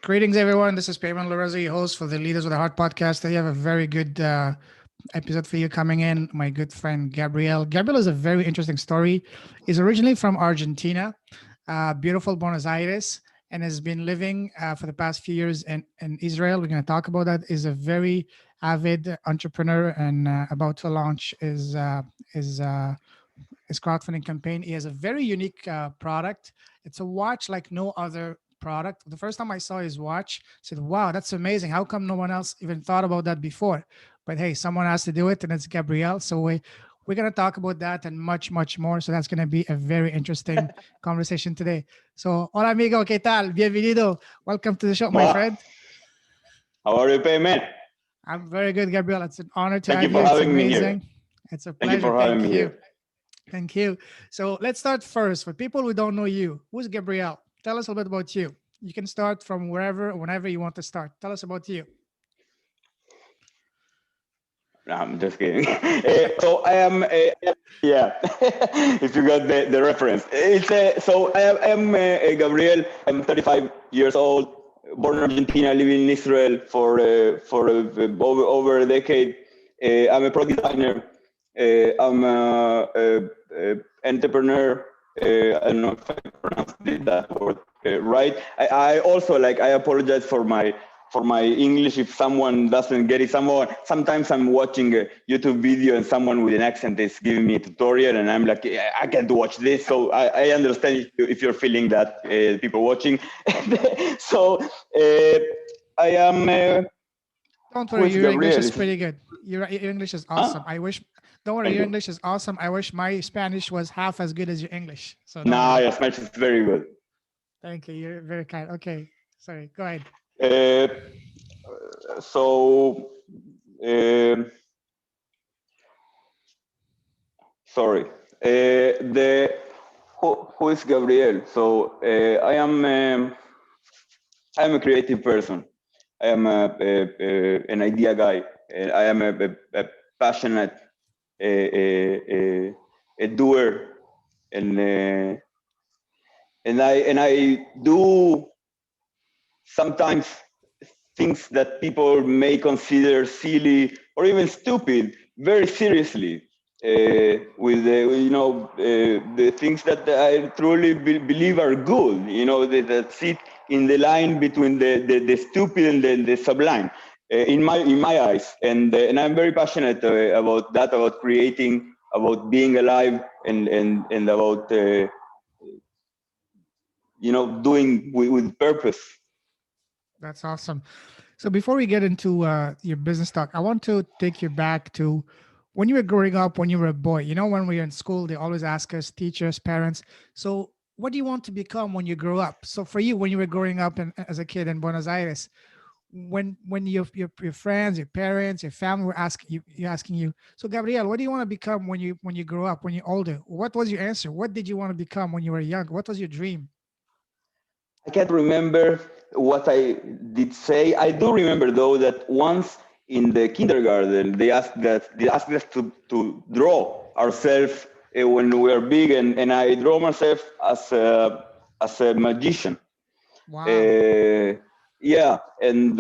Greetings, everyone. This is Payman Lorenzo, your host for the Leaders with a Heart podcast. I have a very good episode for you coming in. My good friend Gabriel. Gabriel is a very interesting story. He's originally from Argentina, beautiful Buenos Aires, and has been living for the past few years in Israel. We're going to talk about that. Is a very avid entrepreneur and about to launch his crowdfunding campaign. He has a very unique product. It's a watch like no other product. The first time I saw his watch, I said, "Wow, that's amazing! How come no one else even thought about that before?" But hey, someone has to do it, and it's Gabriel. So we're gonna talk about that and much, much more. So that's gonna be a very interesting conversation today. So, hola amigo, ¿qué tal? Bienvenido. Welcome to the show, my Well, friend. how are you, Payman? I'm very good, Gabriel. It's an honor to Thank you have for you. It's having me here. amazing. It's a Thank you pleasure. for having Thank me you. here. Thank you. So let's start first. For people who don't know you, who's Gabriel? Tell us a little bit about you. You can start from wherever, whenever you want to start. Tell us about you. No, I'm just kidding. So I am, yeah, if you got the reference. I am Gabriel. I'm 35 years old, born in Argentina, living in Israel for over a decade. I'm a product designer. I'm a entrepreneur. I don't know if I pronounced that word right. I also I apologize for my English if someone doesn't get it. Sometimes I'm watching a YouTube video and someone with an accent is giving me a tutorial and I'm like, "Yeah, I can't watch this." So I understand if you're feeling that, people watching. So I am. Don't Who worry, is your English Gabriel? is pretty good. Your English is awesome. Huh? I wish, don't worry, Thank your you. English is awesome. I wish my Spanish was half as good as your English. So don't Nah, worry. your Spanish is very good. Thank you. You're very kind. Okay. Sorry. Go ahead. Uh, so, um sorry. The who is Gabriel? So I am a creative person. I am an idea guy. I am a passionate, a doer, and I do sometimes things that people may consider silly or even stupid very seriously. With the things that I truly believe are good, that sit in the line between the stupid and the sublime, in my eyes, and I'm very passionate about that, about creating, about being alive, and about doing with purpose. That's awesome. So before we get into your business talk, I want to take you back to when you were growing up, when you were a boy. You know, when we were in school, they always ask us, teachers, parents. So, what do you want to become when you grow up? So, for you, when you were growing up as a kid in Buenos Aires, when your friends, your parents, your family were asking you, so Gabriel, what do you want to become when you grow up, when you're older? What was your answer? What did you want to become when you were young? What was your dream? I can't remember what I did say. I do remember though that once in the kindergarten they asked us to draw ourselves when we were big, and I draw myself as a magician. Wow. Uh, yeah, and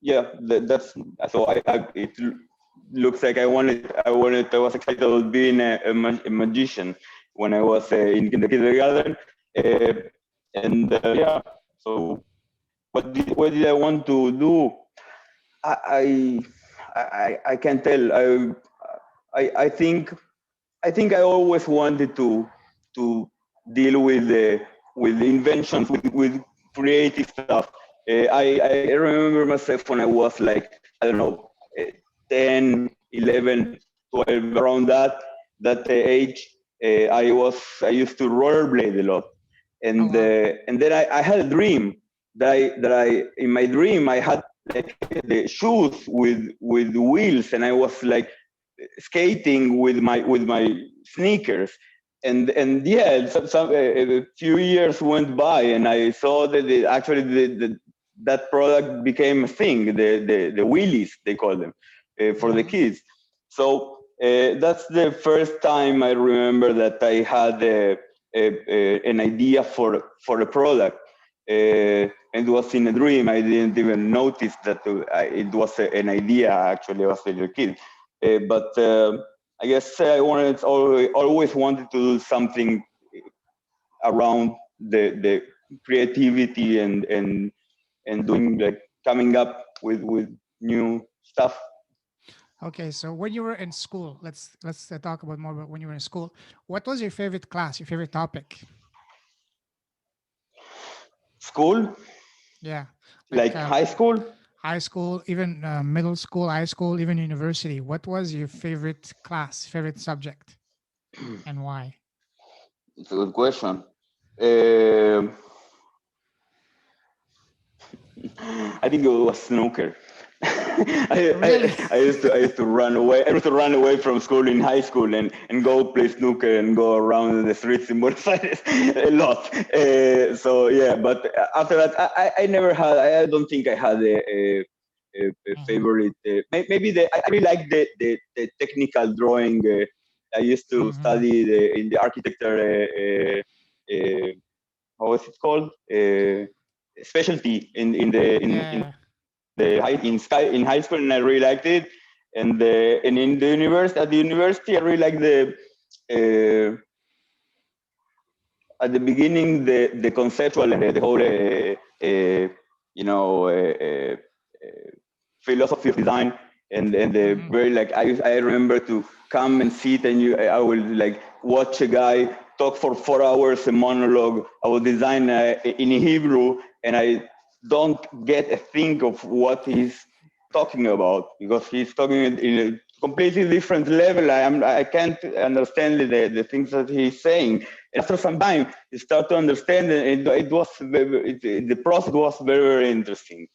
yeah, that's so. It looks like I was excited about being a magician when I was in the kindergarten. Uh, and yeah, so what did I want to do? I I can't tell. I think I always wanted to deal with inventions, with creative stuff. I remember myself when I was like, I don't know, 10, 11, 12, around that age. I used to rollerblade a lot, Oh wow. and then I had a dream that I in my dream I had like the shoes with wheels, and I was like skating with my sneakers, and yeah, a few years went by, and I saw that actually that product became a thing, the wheelies they call them, for the Hmm. kids. So that's the first time I remember that I had an idea for a product. and it was in a dream. I didn't even notice that it was an idea. Actually, I was a little kid, but I guess I always wanted to do something around the creativity and doing like coming up with new stuff. Okay, so when you were in school, let's talk about more about when you were in school. What was your favorite class? Your favorite topic? School, Yeah, like like high school. high school, even middle school, high school, even university. What was your favorite class, favorite subject, and why? It's a good question. Um I think it was snooker. Really? I used to run away. I used to run away from school in high school and go play snooker and go around the streets in Buenos Aires a lot. So yeah, but after that, I never had. I don't think I had a Hmm. favorite. Maybe I really like the technical drawing. I used to Hmm. study in the architecture. How is it called? Specialty in Yeah. the high in high school, and I really liked it. And in the university at the university, I really liked uh, at the beginning the conceptual and the whole you know philosophy of design and the Hmm. very like I remember to come and sit and I will like watch a guy talk for 4 hours a monologue. I will design in Hebrew and I don't get a thing of what he's talking about because he's talking in a completely different level. I can't understand the things that he's saying. And after some time, you start to understand, and the process was very interesting.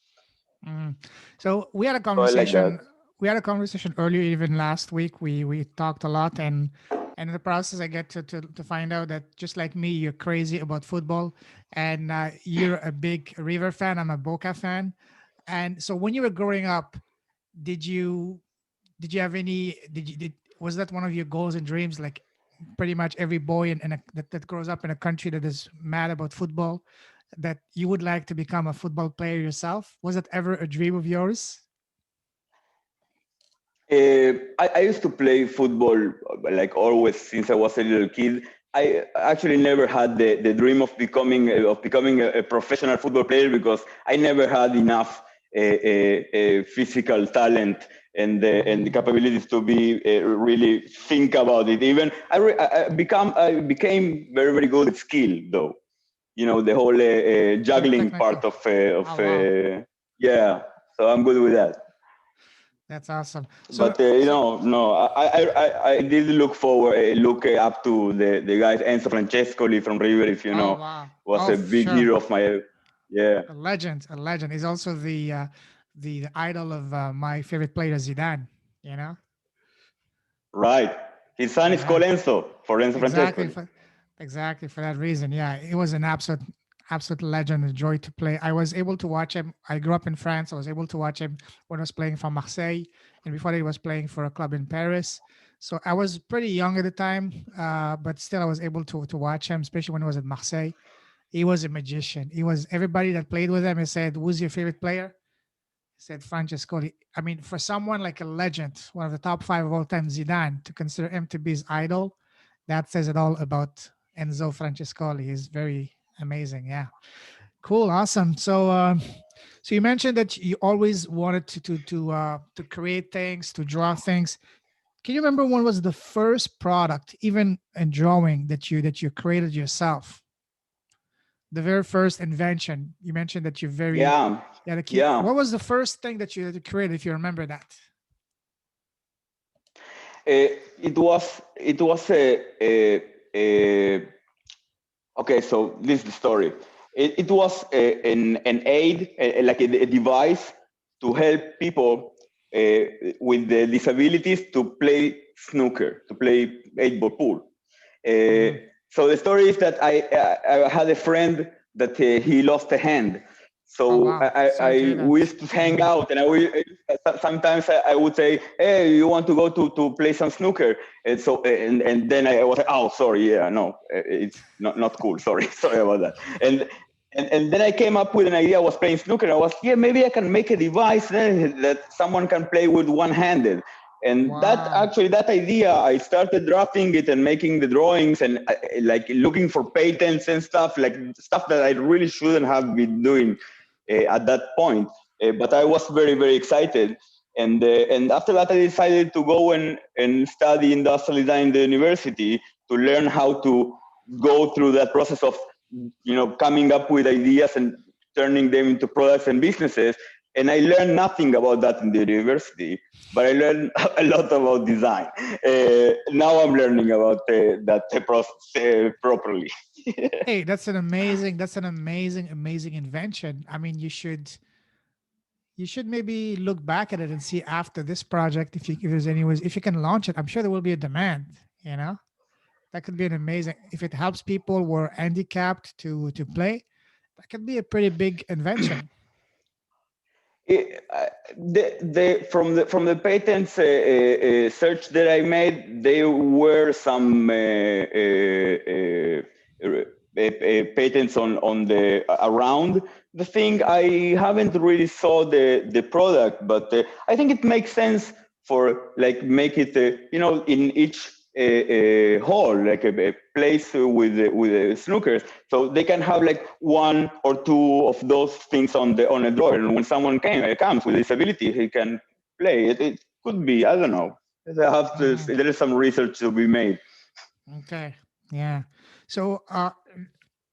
Hmm. So we had a So I like that. conversation. We had a conversation earlier, even last week. We talked a lot, and in the process, I get to find out that just like me, you're crazy about football, and you're a big River fan. I'm a Boca fan, and so when you were growing up, did you did you have any did was that one of your goals and dreams, like pretty much every boy that grows up in a country that is mad about football, that you would like to become a football player yourself? Was that ever a dream of yours? I used to play football like always since I was a little kid. I actually never had the dream of becoming a professional football player because I never had enough physical talent and the Mm, capabilities to be really think about it. Even I became very good at skill though. You know the whole you're juggling technical. part Oh wow, yeah. So I'm good with that. that's awesome. So But no, I did look up to the guys Enzo Francescoli from River, if you oh know, wow, was oh a big sure, hero of my yeah. a legend, a legend. He's also the idol of my favorite player, Zidane. You know, Right. His son is yeah. called Enzo for Enzo Exactly Francescoli. for exactly for that reason. Yeah, it was an absolute legend, a joy to play. I was able to watch him. I grew up in France. I was able to watch him when I was playing for Marseille, and before that, he was playing for a club in Paris. So I was pretty young at the time, but still, I was able to watch him, especially when he was at Marseille. He was a magician. He was everybody that played with him. He said, "Who's your favorite player?" He said Francescoli. I mean, for someone like a legend, one of the top five of all time, Zidane, to consider him to be his idol, that says it all about Enzo Francescoli. He's very amazing. Yeah, cool, awesome. So you mentioned that you always wanted to create things, to draw things. Can you remember when was the first product, even in drawing, that you created yourself? The very first invention. You mentioned that you're very Yeah, yeah. The key. yeah. What was the first thing that you created, if you remember that? It was a okay. So this is the story. It was an aid, like a device to help people with the disabilities to play snooker, to play 8 ball pool. Uh, Hmm. so the story is that I had a friend that he lost a hand. Oh So wow! Sorry to hear we that. used to hang Hmm. out, and sometimes I would say, "Hey, you want to go to play some snooker?" And then I was like, "Oh, sorry, yeah, no, it's not cool. Sorry, sorry about that." and then I came up with an idea. I was playing snooker. I was, yeah, maybe I can make a device that someone can play with one-handed. And Wow. that idea, I started drafting it and making the drawings and like looking for patents and stuff, like stuff that I really shouldn't have been doing at that point. But I was very, very excited. And after that, I decided to go and study industrial design in the university to learn how to go through that process of, coming up with ideas and turning them into products and businesses. And I learned nothing about that in the university, but I learned a lot about design. Now I'm learning about that process properly. Hey, that's an amazing invention. I mean, you should maybe look back at it and see after this project if there's any ways if you can launch it. I'm sure there will be a demand. You know, that could be an amazing if it helps people who are handicapped to play. That could be a pretty big invention. From the patents search that I made, there were some patents on the around the thing. I haven't really saw the product, but I think it makes sense for like make it in each hall, like a place with snookers, so they can have like one or two of those things on a drawer, and when someone comes with disability, he can play it. It could be, I don't know. Mhm. There is some research to be made. Okay. Yeah. So,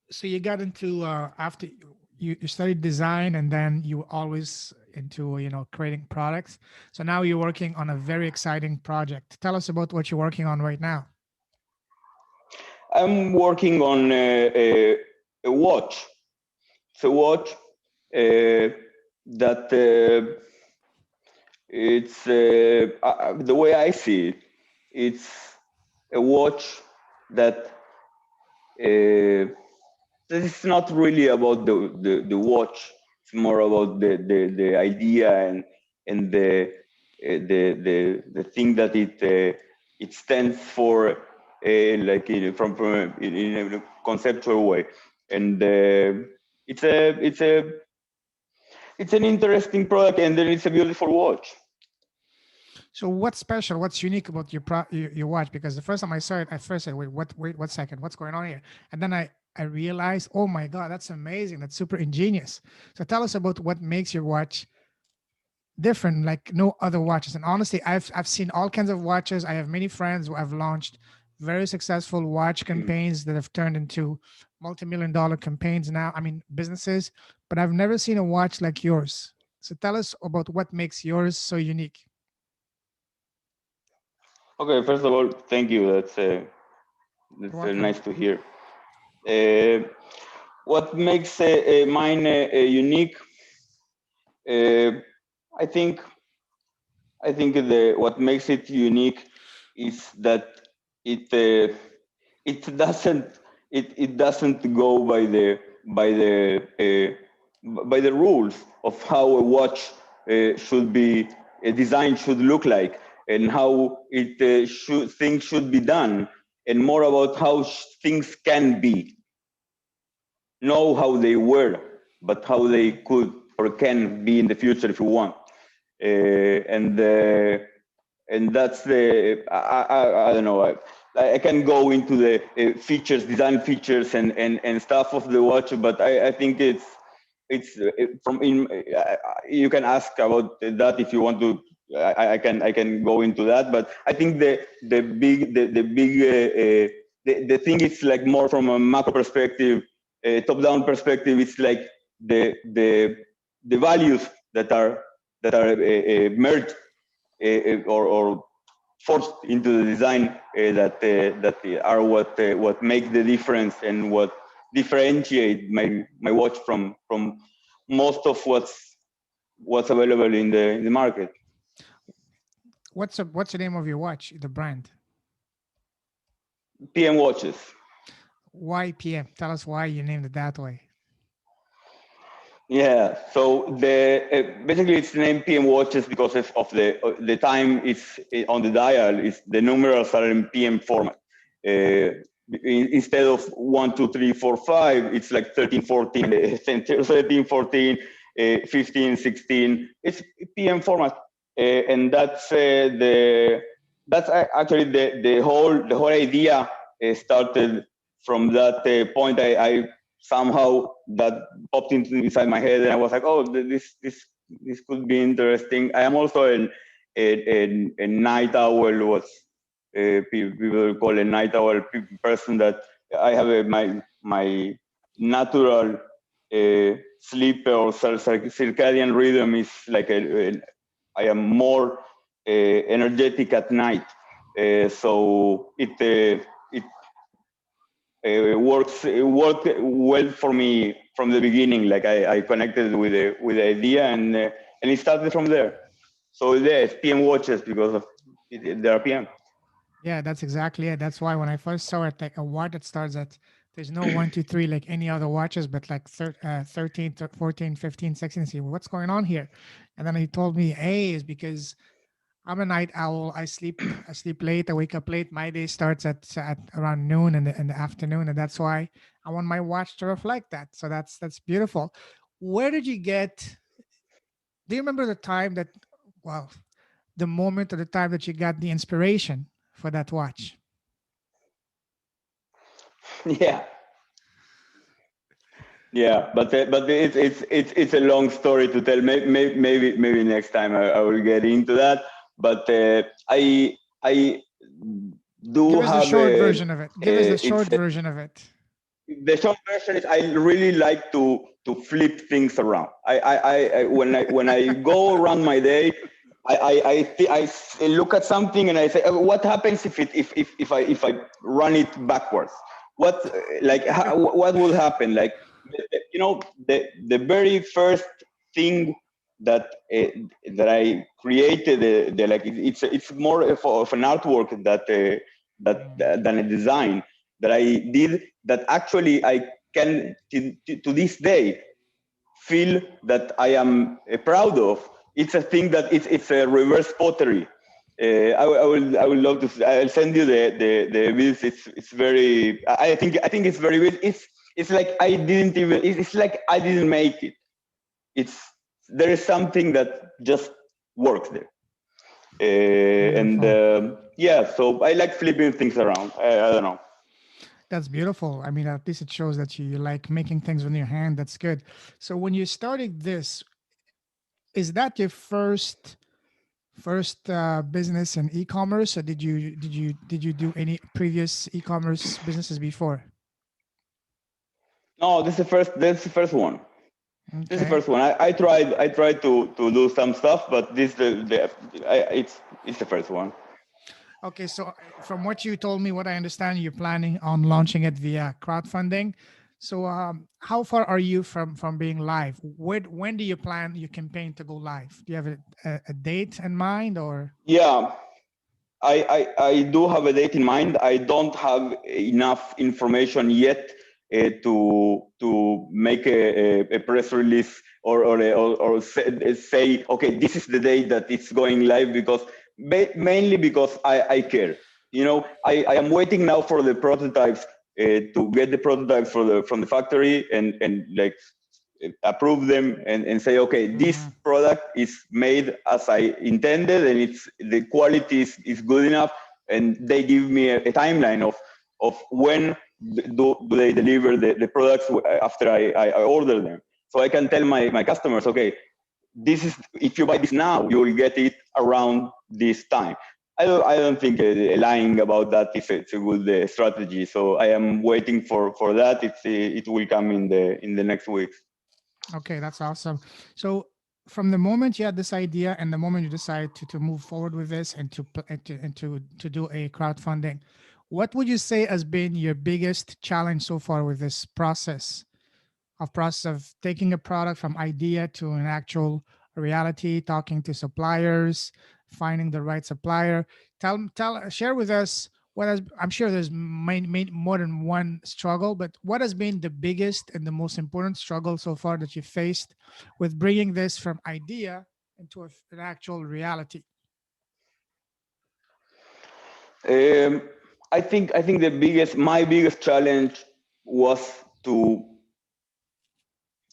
so you got into after you studied design and then you were always into creating products. So now you're working on a very exciting project. Tell us about what you're working on right now. I'm working on a watch. It's a watch that it's the way I see it. It's a watch that it's not really about the watch. It's more about the idea and the thing that it stands for, like in a conceptual way. And it's an interesting product, and then it's a beautiful watch. So what's special? What's unique about your watch? Because the first time I saw it, I first said, wait, what second? What's going on here?" And then I realized, oh my God, that's amazing. That's super ingenious. So tell us about what makes your watch different, like no other watches. And honestly, I've seen all kinds of watches. I have many friends who have launched very successful watch campaigns that have turned into multi-million dollar campaigns now. I mean, businesses, but I've never seen a watch like yours. So tell us about what makes yours so unique. Okay, first of all, thank you. You're That's welcome. nice to hear. Uh, what makes mine unique? Uh, I think the what makes it unique is that it it doesn't it doesn't go by the by the rules of how a watch should be designed, should look like, and how it should things should be done, and more about how things can be, know how they were, but how they could or can be in the future if you want. And that's the I don't know. I can go into the features, design features, and stuff of the watch, but I think it's from in. You can ask about that if you want to. I can go into that, but I think the big the thing is like more from a macro perspective, top down perspective. It's like the values that are merged or forced into the design that are what make the difference and what differentiate my watch from most of what's available in the market. What's the name of your watch? The brand? PM watches. Why PM? Tell us why you named it that way. Yeah, so the basically it's named PM watches because of the time it's on the dial. Is the numerals are in PM format. instead of 1, 2, 3, 4, 5, it's like 13, 14, 13, 14, 15, 16. It's PM format, and that's actually the whole idea started from that point. I somehow that popped inside my head, and I was like, oh, this could be interesting. I am also a night owl. Was people call a night owl person that I have my natural sleep or circadian rhythm is like I am more energetic at night, so it worked well for me from the beginning. Like I connected with the idea, and it started from there. So yeah, it's PM watches because of there are PM. Yeah, that's exactly it. That's why when I first saw it, like a watch that starts at, there's no 1, 2, 3 like any other watches, but like 13, 14, 15, 16. See, what's going on here? And then he told me, hey, is because I'm a night owl. I sleep late. I wake up late. My day starts at around noon in the afternoon, and that's why I want my watch to reflect that. So that's beautiful. Where did you get? Do you remember the time that, well, the moment or the time that you got the inspiration for that watch? Yeah, yeah, but it's a long story to tell. Maybe next time I will get into that. But I Give do us the have short version of it. Give us the it's short version of it. the short version is I really like to flip things around. When I go around my day, I look at something and I say, what happens if I run it backwards? What what will happen? Like the very first thing that I created, like it's more of an artwork than a design that I did, that actually I can to this day feel that I am proud of. It's a thing that it's a reverse pottery. I will love to. I'll send you the videos. It's very. I think it's very good. It's like I didn't even. It's like I didn't make it. It's there is something that just works there. And Beautiful. yeah, so I like flipping things around. I don't know. That's beautiful. I mean, at least it shows that you like making things with your hand. That's good. So when you started this, is that your first business in e-commerce, or did you do any previous e-commerce businesses before? No, this is the first. That's the first one. This is the Okay. first one. I tried to do some stuff, but this it's the first one. Okay, so from what you told me, what I understand, you're planning on launching it via crowdfunding. So, how far are you from being live? When do you plan your campaign to go live? Do you have a date in mind, or? Yeah, I do have a date in mind. I don't have enough information yet to make a press release or say, okay, this is the day that it's going live, because mainly because I care. I am waiting now for the prototypes, to get the prototypes from the factory, and like approve them, and say, okay, this Mhm. product is made as I intended, and the quality is good enough, and they give me a timeline of when do they deliver the products after I order them, so I can tell my customers, okay, this is, if you buy this now, you will get it around this time. I don't think lying about that it's a good strategy. So I am waiting for that. It will come in the next weeks. Okay, that's awesome. So, from the moment you had this idea and the moment you decided to move forward with this and to do a crowdfunding, what would you say has been your biggest challenge so far with this process of taking a product from idea to an actual reality, talking to suppliers, finding the right supplier? Share with us what has. I'm sure there's more than one struggle, but what has been the biggest and the most important struggle so far that you faced with bringing this from idea into an actual reality? Um, I think my biggest challenge was to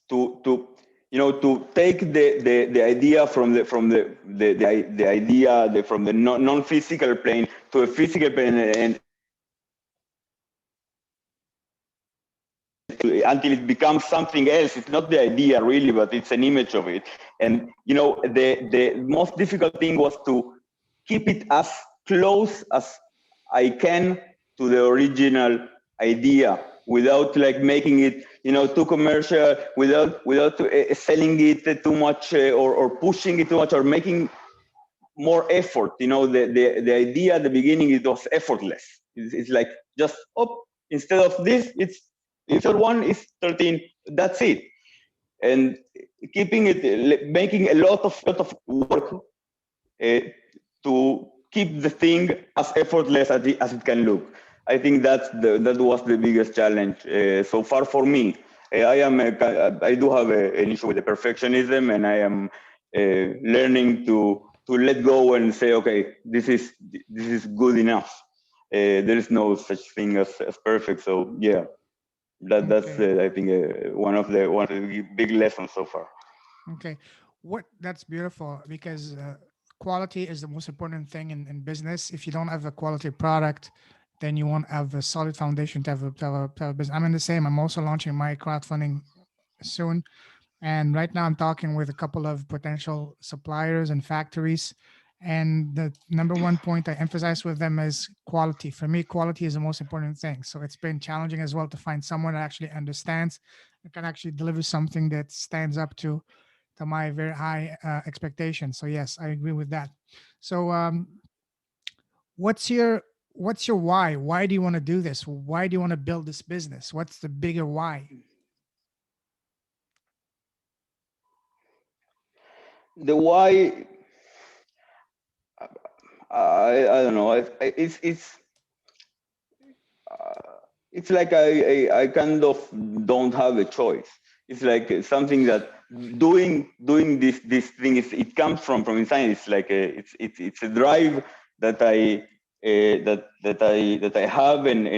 to to take the idea the idea from the non-physical plane to a physical plane, until it becomes something else. It's not the idea really, but it's an image of it. And the most difficult thing was to keep it as close as I can to the original idea, without like making it too commercial, without selling it too much, or pushing it too much, or making more effort. The idea at the beginning, it was effortless. It's like just instead of this, it's episode 1 is 13. That's it. And keeping it, making a lot of work to keep the thing as effortless as it can look. I think that was the biggest challenge so far for me. I do have an issue with the perfectionism, and I am learning to let go and say, okay, this is good enough. There is no such thing as perfect. So yeah, that's Okay. I think one of the big lessons so far. Okay. That's beautiful, because quality is the most important thing in business. If you don't have a quality product, then you won't have a solid foundation to have a business. I'm in the same. I'm also launching my crowdfunding soon. And right now I'm talking with a couple of potential suppliers and factories. And the number one point I emphasize with them is quality. For me, quality is the most important thing. So it's been challenging as well to find someone that actually understands and can actually deliver something that stands up to my very high expectations. So yes, I agree with that. So what's your what's your why? Why do you want to do this? Why do you want to build this business? What's the bigger why? The why, I don't know. It's like I kind of don't have a choice. It's like something that doing this thing is, it comes from inside. It's like it's a drive that I have, and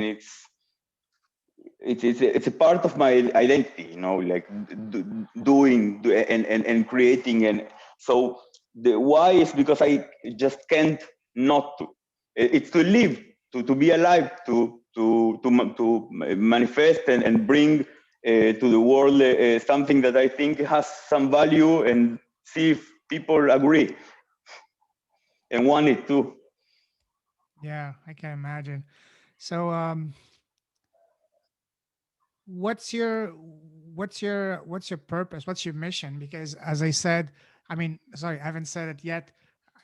it's a part of my identity, like and creating. And so the why is because I just can't not to. It's to live, to be alive, to manifest and bring to the world something that I think has some value, and see if people agree and want it too. Yeah, I can imagine. So what's your purpose? What's your mission? Because as I said, I mean, sorry, I haven't said it yet,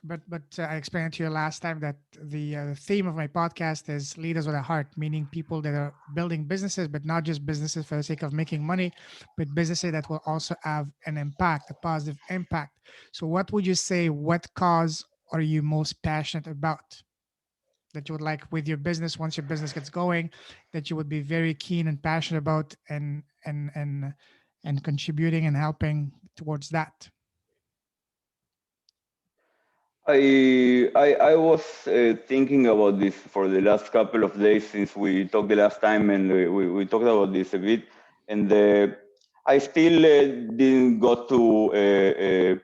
but I explained to you last time that the theme of my podcast is leaders with a heart, meaning people that are building businesses, but not just businesses for the sake of making money, but businesses that will also have an impact, a positive impact. So what would you say, what cause are you most passionate about, that you would like with your business, once your business gets going, that you would be very keen and passionate about, and contributing and helping towards that? I was thinking about this for the last couple of days since we talked the last time, and we talked about this a bit, and I still didn't go to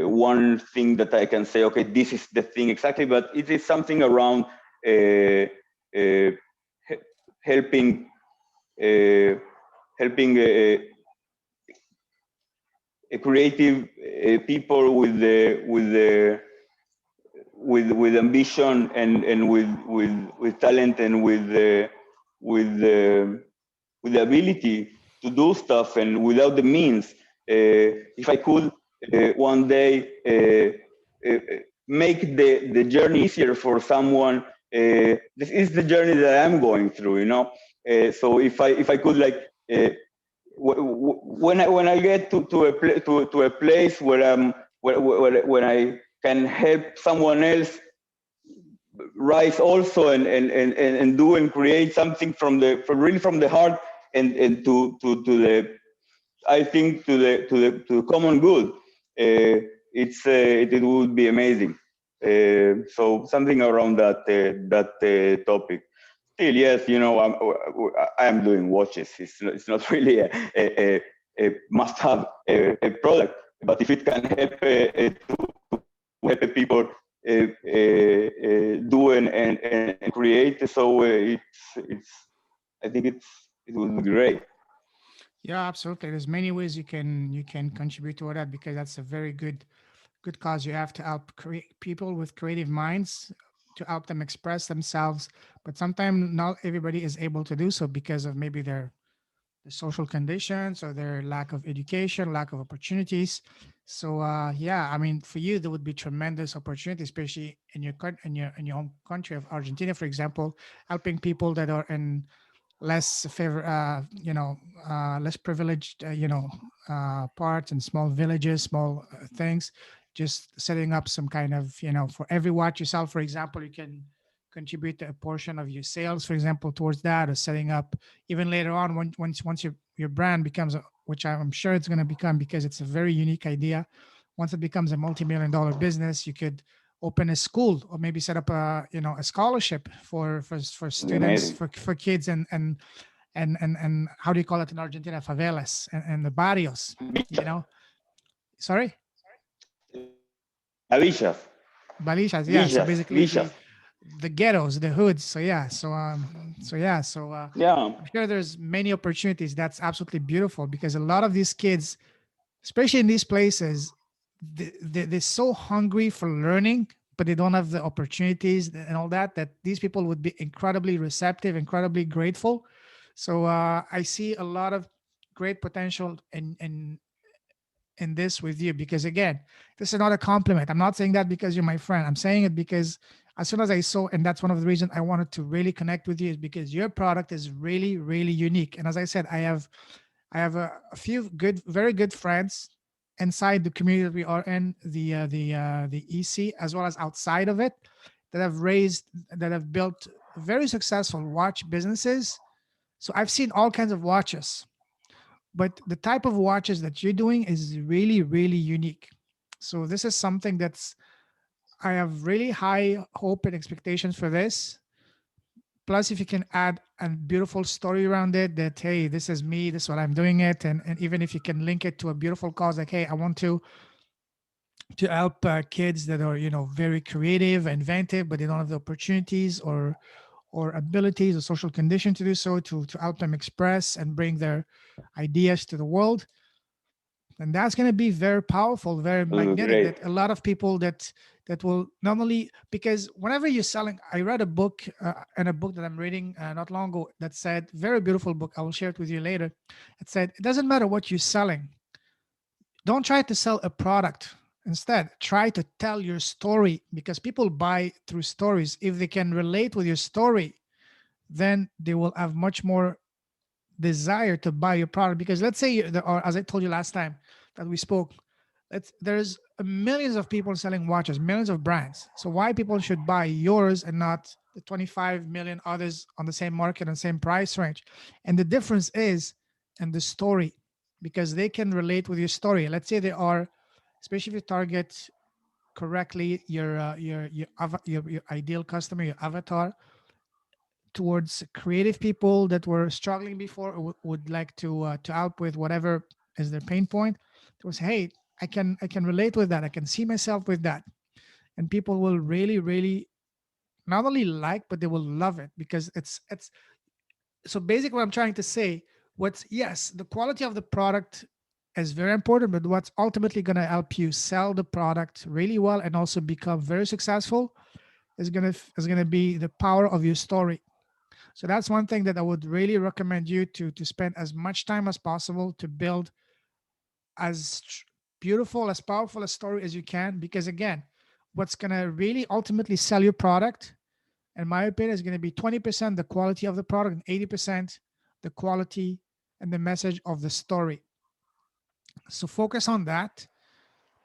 one thing that I can say, okay, this is the thing exactly, but it is something around uh, uh, helping uh, helping creative people with ambition, and with talent, and with with the ability to do stuff, and without the means. If I could one day make the journey easier for someone, this is the journey that I'm going through. So if I could, like, when I get to a place where when I can help someone else rise also, and do and create something really from the heart, and to the, I think, to the common good, it would be amazing. So something around that topic. still, yes, I am doing watches. It's not really a must-have a product, but if it can help to help people do and create, so it's I think it will be great. Yeah, absolutely. There's many ways you can contribute to that, because that's a very good cause. You have to help create people with creative minds, to help them express themselves, but sometimes not everybody is able to do so because of maybe their social conditions or their lack of education, lack of opportunities. So yeah, I mean, for you, there would be tremendous opportunity, especially in your in your home country of Argentina, for example, helping people that are in less favor, less privileged, parts and small villages, small things. Just setting up some kind of, for every watch you sell, for example, you can contribute a portion of your sales, for example, towards that, or setting up even later on, once your brand becomes, which I'm sure it's going to become, because it's a very unique idea. Once it becomes a multi-million-dollar business, you could open a school, or maybe set up a scholarship for It will be students, amazing. for kids, and how do you call it in Argentina, favelas and the barrios, you know sorry, La villas, balishas, yeah, so villas, basically villas. the ghettos, the hoods. So yeah, so Yeah, I'm sure there's many opportunities. That's absolutely beautiful, because a lot of these kids, especially in these places, they're so hungry for learning, but they don't have the opportunities and all that, that these people would be incredibly receptive, incredibly grateful. So I see a lot of great potential in this with you, because again, this is not a compliment. I'm not saying that because you're my friend. I'm saying it because as soon as I saw, and that's one of the reasons I wanted to really connect with you, is because your product is really, really unique. And as I said, I have a few very good friends inside the community that we are in, the EC, as well as outside of it, that have built very successful watch businesses. So I've seen all kinds of watches, but the type of watches that you're doing is really, really unique. So this is something that's, I have really high hope and expectations for this. Plus, if you can add a beautiful story around it, that hey, this is me, this is what I'm doing it, and even if you can link it to a beautiful cause, like hey, I want to help kids that are very creative, inventive, but they don't have the opportunities or abilities or social condition to do so, to help them express and bring their ideas to the world. And that's going to be very powerful, very it will be magnetic, great. that a lot of people that will not only, because whenever you're selling, I read a book, and a book that I'm reading not long ago, that said, very beautiful book, I will share it with you later. It said, it doesn't matter what you're selling, don't try to sell a product. Instead, try to tell your story, because people buy through stories. If they can relate with your story, then they will have much more desire to buy your product. Because let's say there are, as I told you last time that we spoke, there's millions of people selling watches, millions of brands. So why people should buy yours and not the 25 million others on the same market and same price range? And the difference is in the story, because they can relate with your story. Let's say they are, especially if you target correctly your ideal customer, your avatar, towards creative people that were struggling before, or would like to help with whatever is their pain point. It was, hey, I can relate with that. I can see myself with that, and people will really, really not only like, but they will love it, because it's so basically what I'm trying to say. What's Yes, the quality of the product is very important, but what's ultimately going to help you sell the product really well and also become very successful is going to be the power of your story. So that's one thing that I would really recommend you to spend as much time as possible to build as beautiful, as powerful a story as you can. Because again, what's gonna really ultimately sell your product, in my opinion, is gonna be 20% the quality of the product and 80% the quality and the message of the story. So focus on that,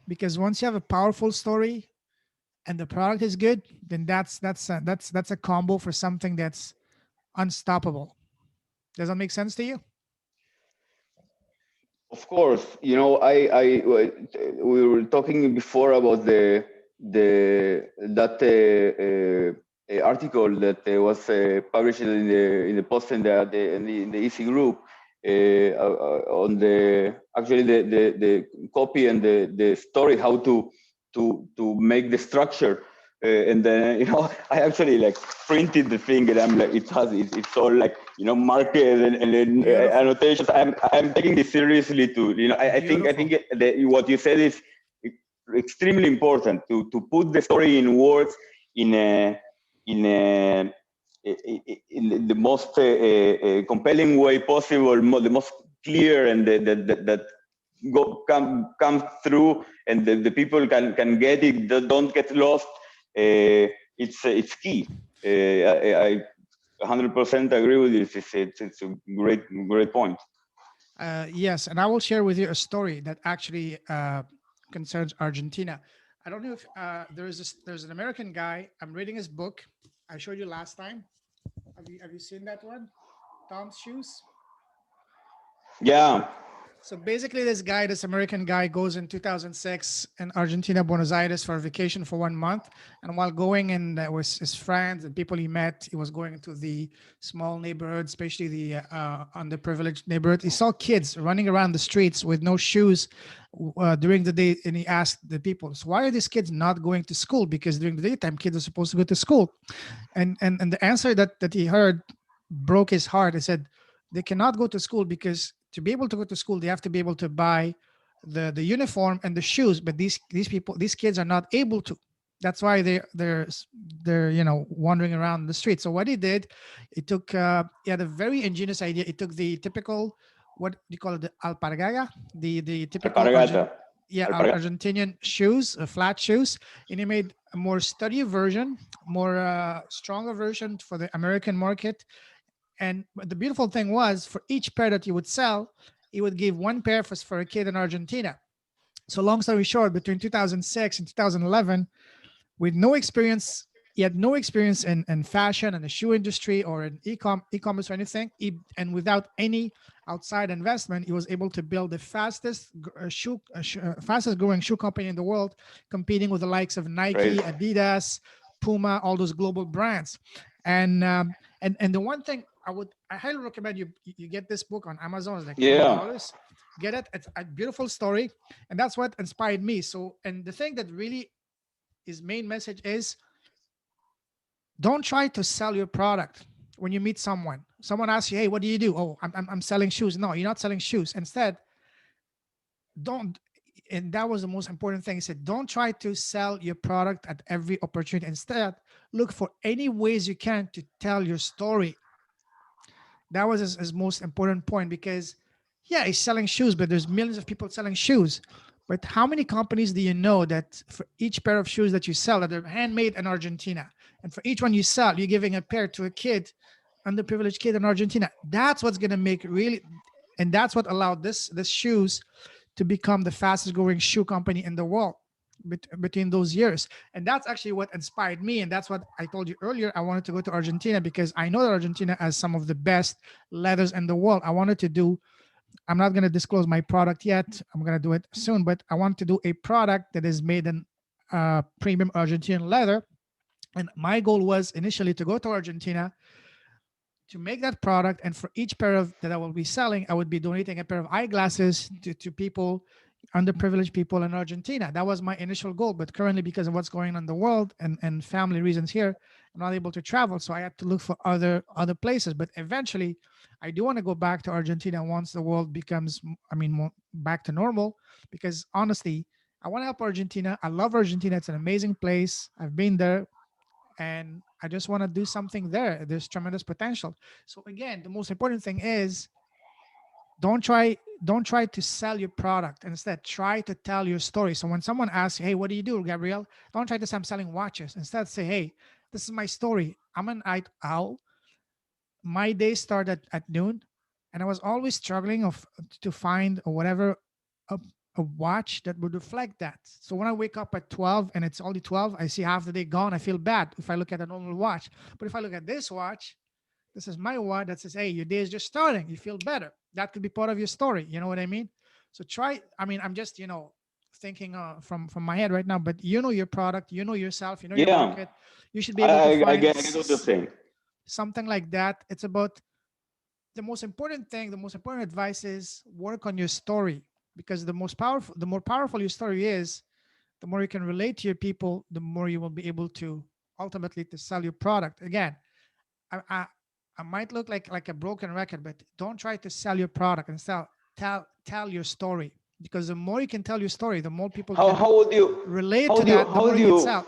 because once you have a powerful story and the product is good, then that's a combo for something that's unstoppable. Does that make sense to you? Of course, we were talking before about the that article that was published in the post in the EC group on the actually the copy and the story how to make the structure. And then I actually like printed the thing, and I'm like it's all like marked and then Beautiful. annotations. I'm taking this seriously to I think Beautiful. that what you said is extremely important to put the story in words in a in a in the most compelling way possible, the most clear, and that come through, and the people can get it, don't get lost. It's key. I 100% agree with you. It's a great point. Yes, and I will share with you a story that actually concerns Argentina. I don't know if there's an American guy. I'm reading his book. I showed you last time. Have you seen that one? Tom's Shoes. Yeah, So basically, this American guy, goes in 2006 in Argentina, Buenos Aires, for a vacation for 1 month. And while going in with his friends and people he met, he was going into the small neighborhood, especially the underprivileged neighborhood. He saw kids running around the streets with no shoes during the day. And he asked the people, so why are these kids not going to school? Because during the daytime, kids are supposed to go to school. And the answer that he heard broke his heart. He said, they cannot go to school because to be able to go to school, they have to be able to buy the uniform and the shoes. But these kids are not able to. That's why they're wandering around the street. So what he did, he had a very ingenious idea. He took the typical, what do you call it, the alpargata, the typical alpargata. Argentinian shoes, flat shoes, and he made a more sturdy version, more stronger version for the American market. And the beautiful thing was, for each pair that he would sell, he would give one pair for a kid in Argentina. So long story short, between 2006 and 2011, with no experience, he had no experience in fashion and the shoe industry or in e-commerce or anything. And without any outside investment, he was able to build the fastest growing shoe company in the world, competing with the likes of Nike, Great. Adidas, Puma, all those global brands. And the one thing I highly recommend you get this book on Amazon. It's like Yeah. $20. Get it. It's a beautiful story, and that's what inspired me. So, and the thing that really his main message is, don't try to sell your product when you meet someone. Someone asks you, hey, what do you do? Oh, I'm selling shoes. No, you're not selling shoes. Instead, don't, and that was the most important thing. He said, don't try to sell your product at every opportunity. Instead, look for any ways you can to tell your story. That was his most important point, because yeah, he's selling shoes, but there's millions of people selling shoes. But how many companies do you know that for each pair of shoes that you sell, that are handmade in Argentina, and for each one you sell, you're giving a pair to a kid, underprivileged kid in Argentina? That's what's going to make really, and that's what allowed this shoes to become the fastest growing shoe company in the world between those years. And that's actually what inspired me. And that's what I told you earlier. I wanted to go to Argentina because I know that Argentina has some of the best leathers in the world. I wanted to do, I'm not going to disclose my product yet. I'm going to do it soon, but I want to do a product that is made in premium Argentinian leather. And my goal was initially to go to Argentina to make that product. And for each pair of that I will be selling, I would be donating a pair of eyeglasses to people, underprivileged people in Argentina. That was my initial goal. But currently, because of what's going on in the world and family reasons here, I'm not able to travel. So I had to look for other places. But eventually, I do want to go back to Argentina once the world becomes, back to normal. Because honestly, I want to help Argentina. I love Argentina. It's an amazing place. I've been there, and I just want to do something there. There's tremendous potential. So again, the most important thing is, don't try to sell your product. Instead, try to tell your story. So when someone asks, hey, what do you do, Gabriel? Don't try to say I'm selling watches. Instead, say, hey, this is my story. I'm an night owl. My day started at noon, and I was always struggling to find or whatever a, a watch that would reflect that. So when I wake up at 12 and it's only 12, I see half the day gone. I feel bad if I look at a normal watch. But if I look at this watch, this is my watch that says, hey, your day is just starting. You feel better. That could be part of your story. You know what I mean? So try, I'm just, thinking from my head right now, but you know your product, you know yourself, you know your Yeah, market. You should be able to find I get what you're saying. something like that. It's about the most important thing, the most important advice is work on your story, because the more powerful your story is, the more you can relate to your people, the more you will be able to ultimately to sell your product. Again, I, I, I might look like a broken record, but don't try to sell your product and tell your story, because the more you can tell your story, the more people can How would you relate to that, the how more would you can you sell.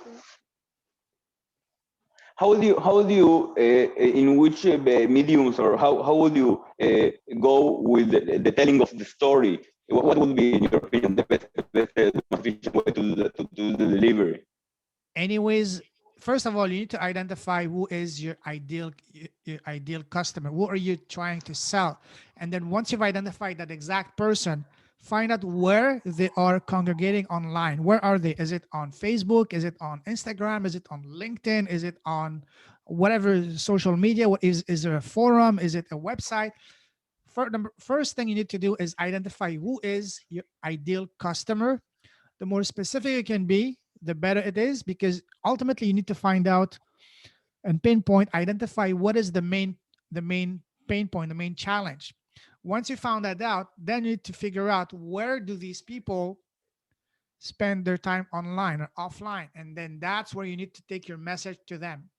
how do you in which mediums, or how would you go with the telling of the story? What would be, in your opinion, the most efficient way to do the delivery? Anyways, first of all, you need to identify who is your ideal customer. Who are you trying to sell? And then once you've identified that exact person, find out where they are congregating online. Where are they? Is it on Facebook? Is it on Instagram? Is it on LinkedIn? Is it on whatever social media? What is there a forum? Is it a website? First thing you need to do is identify who is your ideal customer. The more specific it can be, the better it is, because ultimately you need to find out and pinpoint, identify what is the main pain point, the main challenge. Once you found that out, then you need to figure out where do these people spend their time online or offline, and then that's where you need to take your message to them.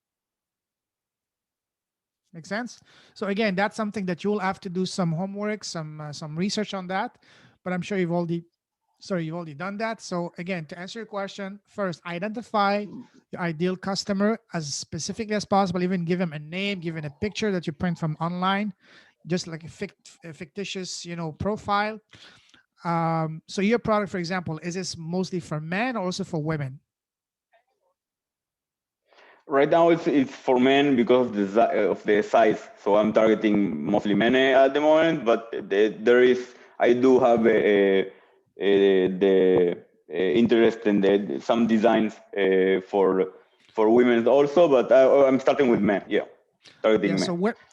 Make sense? So again, that's something that you'll have to do some homework, some research on that. But I'm sure you've already done that. So again, to answer your question, first identify your ideal customer as specifically as possible. Even give them a name, give them a picture that you print from online, just like a fictitious, profile. So your product, for example, is this mostly for men or also for women? Right now, it's for men because of the size. So I'm targeting mostly men at the moment. But there is, I do have the interest in some designs for women also. But I'm starting with men. Yeah, Yeah. targeting men.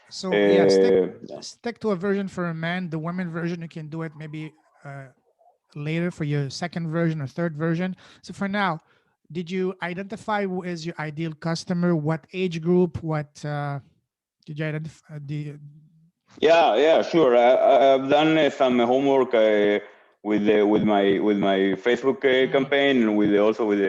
So stick Yeah. stick to a version for a man. The women version, you can do it maybe uh, later for your second version or third version. So for now, did you identify who is your ideal customer? What age group? What did you identify? Yeah, sure. I've done some homework with my Facebook Mm, campaign, and with also with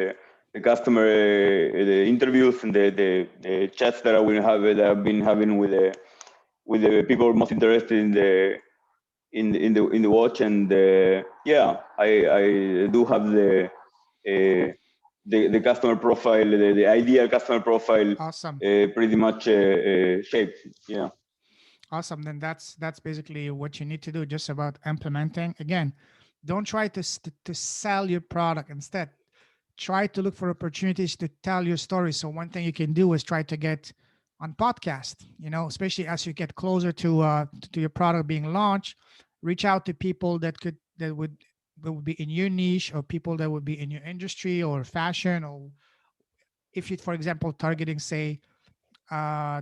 the customer the interviews and the chats that I will have that I've been having with the people most interested in the watch. And yeah, I do have the customer profile, the ideal customer profile, awesome, pretty much shaped. Yeah. awesome. Then that's basically what you need to do. Just about implementing. Again, don't try to sell your product. Instead, try to look for opportunities to tell your story. So one thing you can do is try to get on podcast, especially as you get closer to your product being launched. Reach out to people that would be in your niche, or people that would be in your industry or fashion, or if you, for example, targeting, say,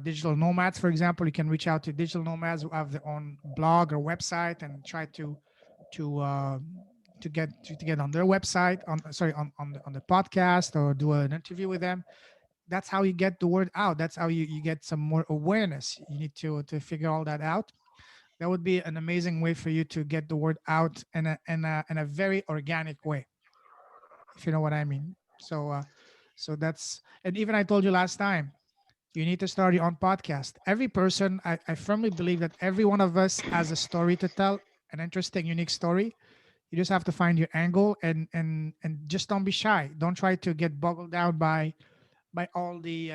digital nomads, for example, you can reach out to digital nomads who have their own blog or website, and try to uh, to get on their website, on the podcast, or do an interview with them. That's how you get the word out. That's how you get some more awareness. You need to figure all that out. That would be an amazing way for you to get the word out in a very organic way, if you know what I mean. So that's, and even I told you last time, you need to start your own podcast. Every person, I firmly believe that every one of us has a story to tell, an interesting, unique story. You just have to find your angle, and just don't be shy. Don't try to get boggled down by all the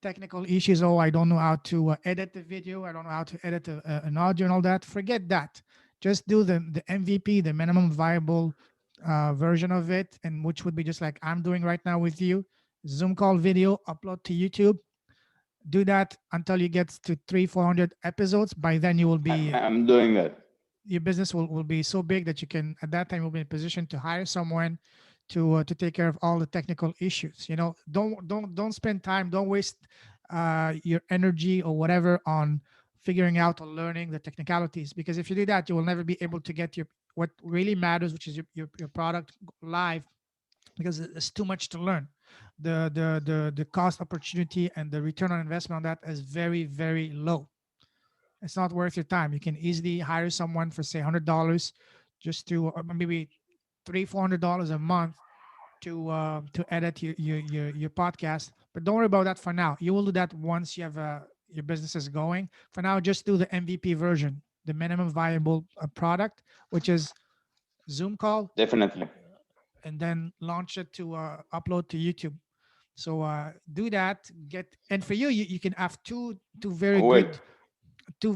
technical issues. Oh, I don't know how to edit the video. I don't know how to edit an audio and all that. Forget that. Just do the MVP, the minimum viable version of it, and which would be just like I'm doing right now with you. Zoom call video, upload to YouTube. Do that until you get to 300-400 episodes. By then you will be I'm doing that. your business will be so big that you can, at that time, you'll be in a position to hire someone to take care of all the technical issues. Don't spend time, don't waste your energy or whatever on figuring out or learning the technicalities, because if you do that, you will never be able to get your what really matters, which is your product live, because it's too much to learn. The cost opportunity and the return on investment on that is very, very low. It's not worth your time. You can easily hire someone for say $100 just to, or maybe $300-400 a month to edit your podcast. But don't worry about that for now. You will do that once you have your business is going. For now, just do the MVP version, the minimum viable product, which is Zoom call, Definitely. and then launch it to upload to YouTube. So do that. And for you, you can have two very Well, good, two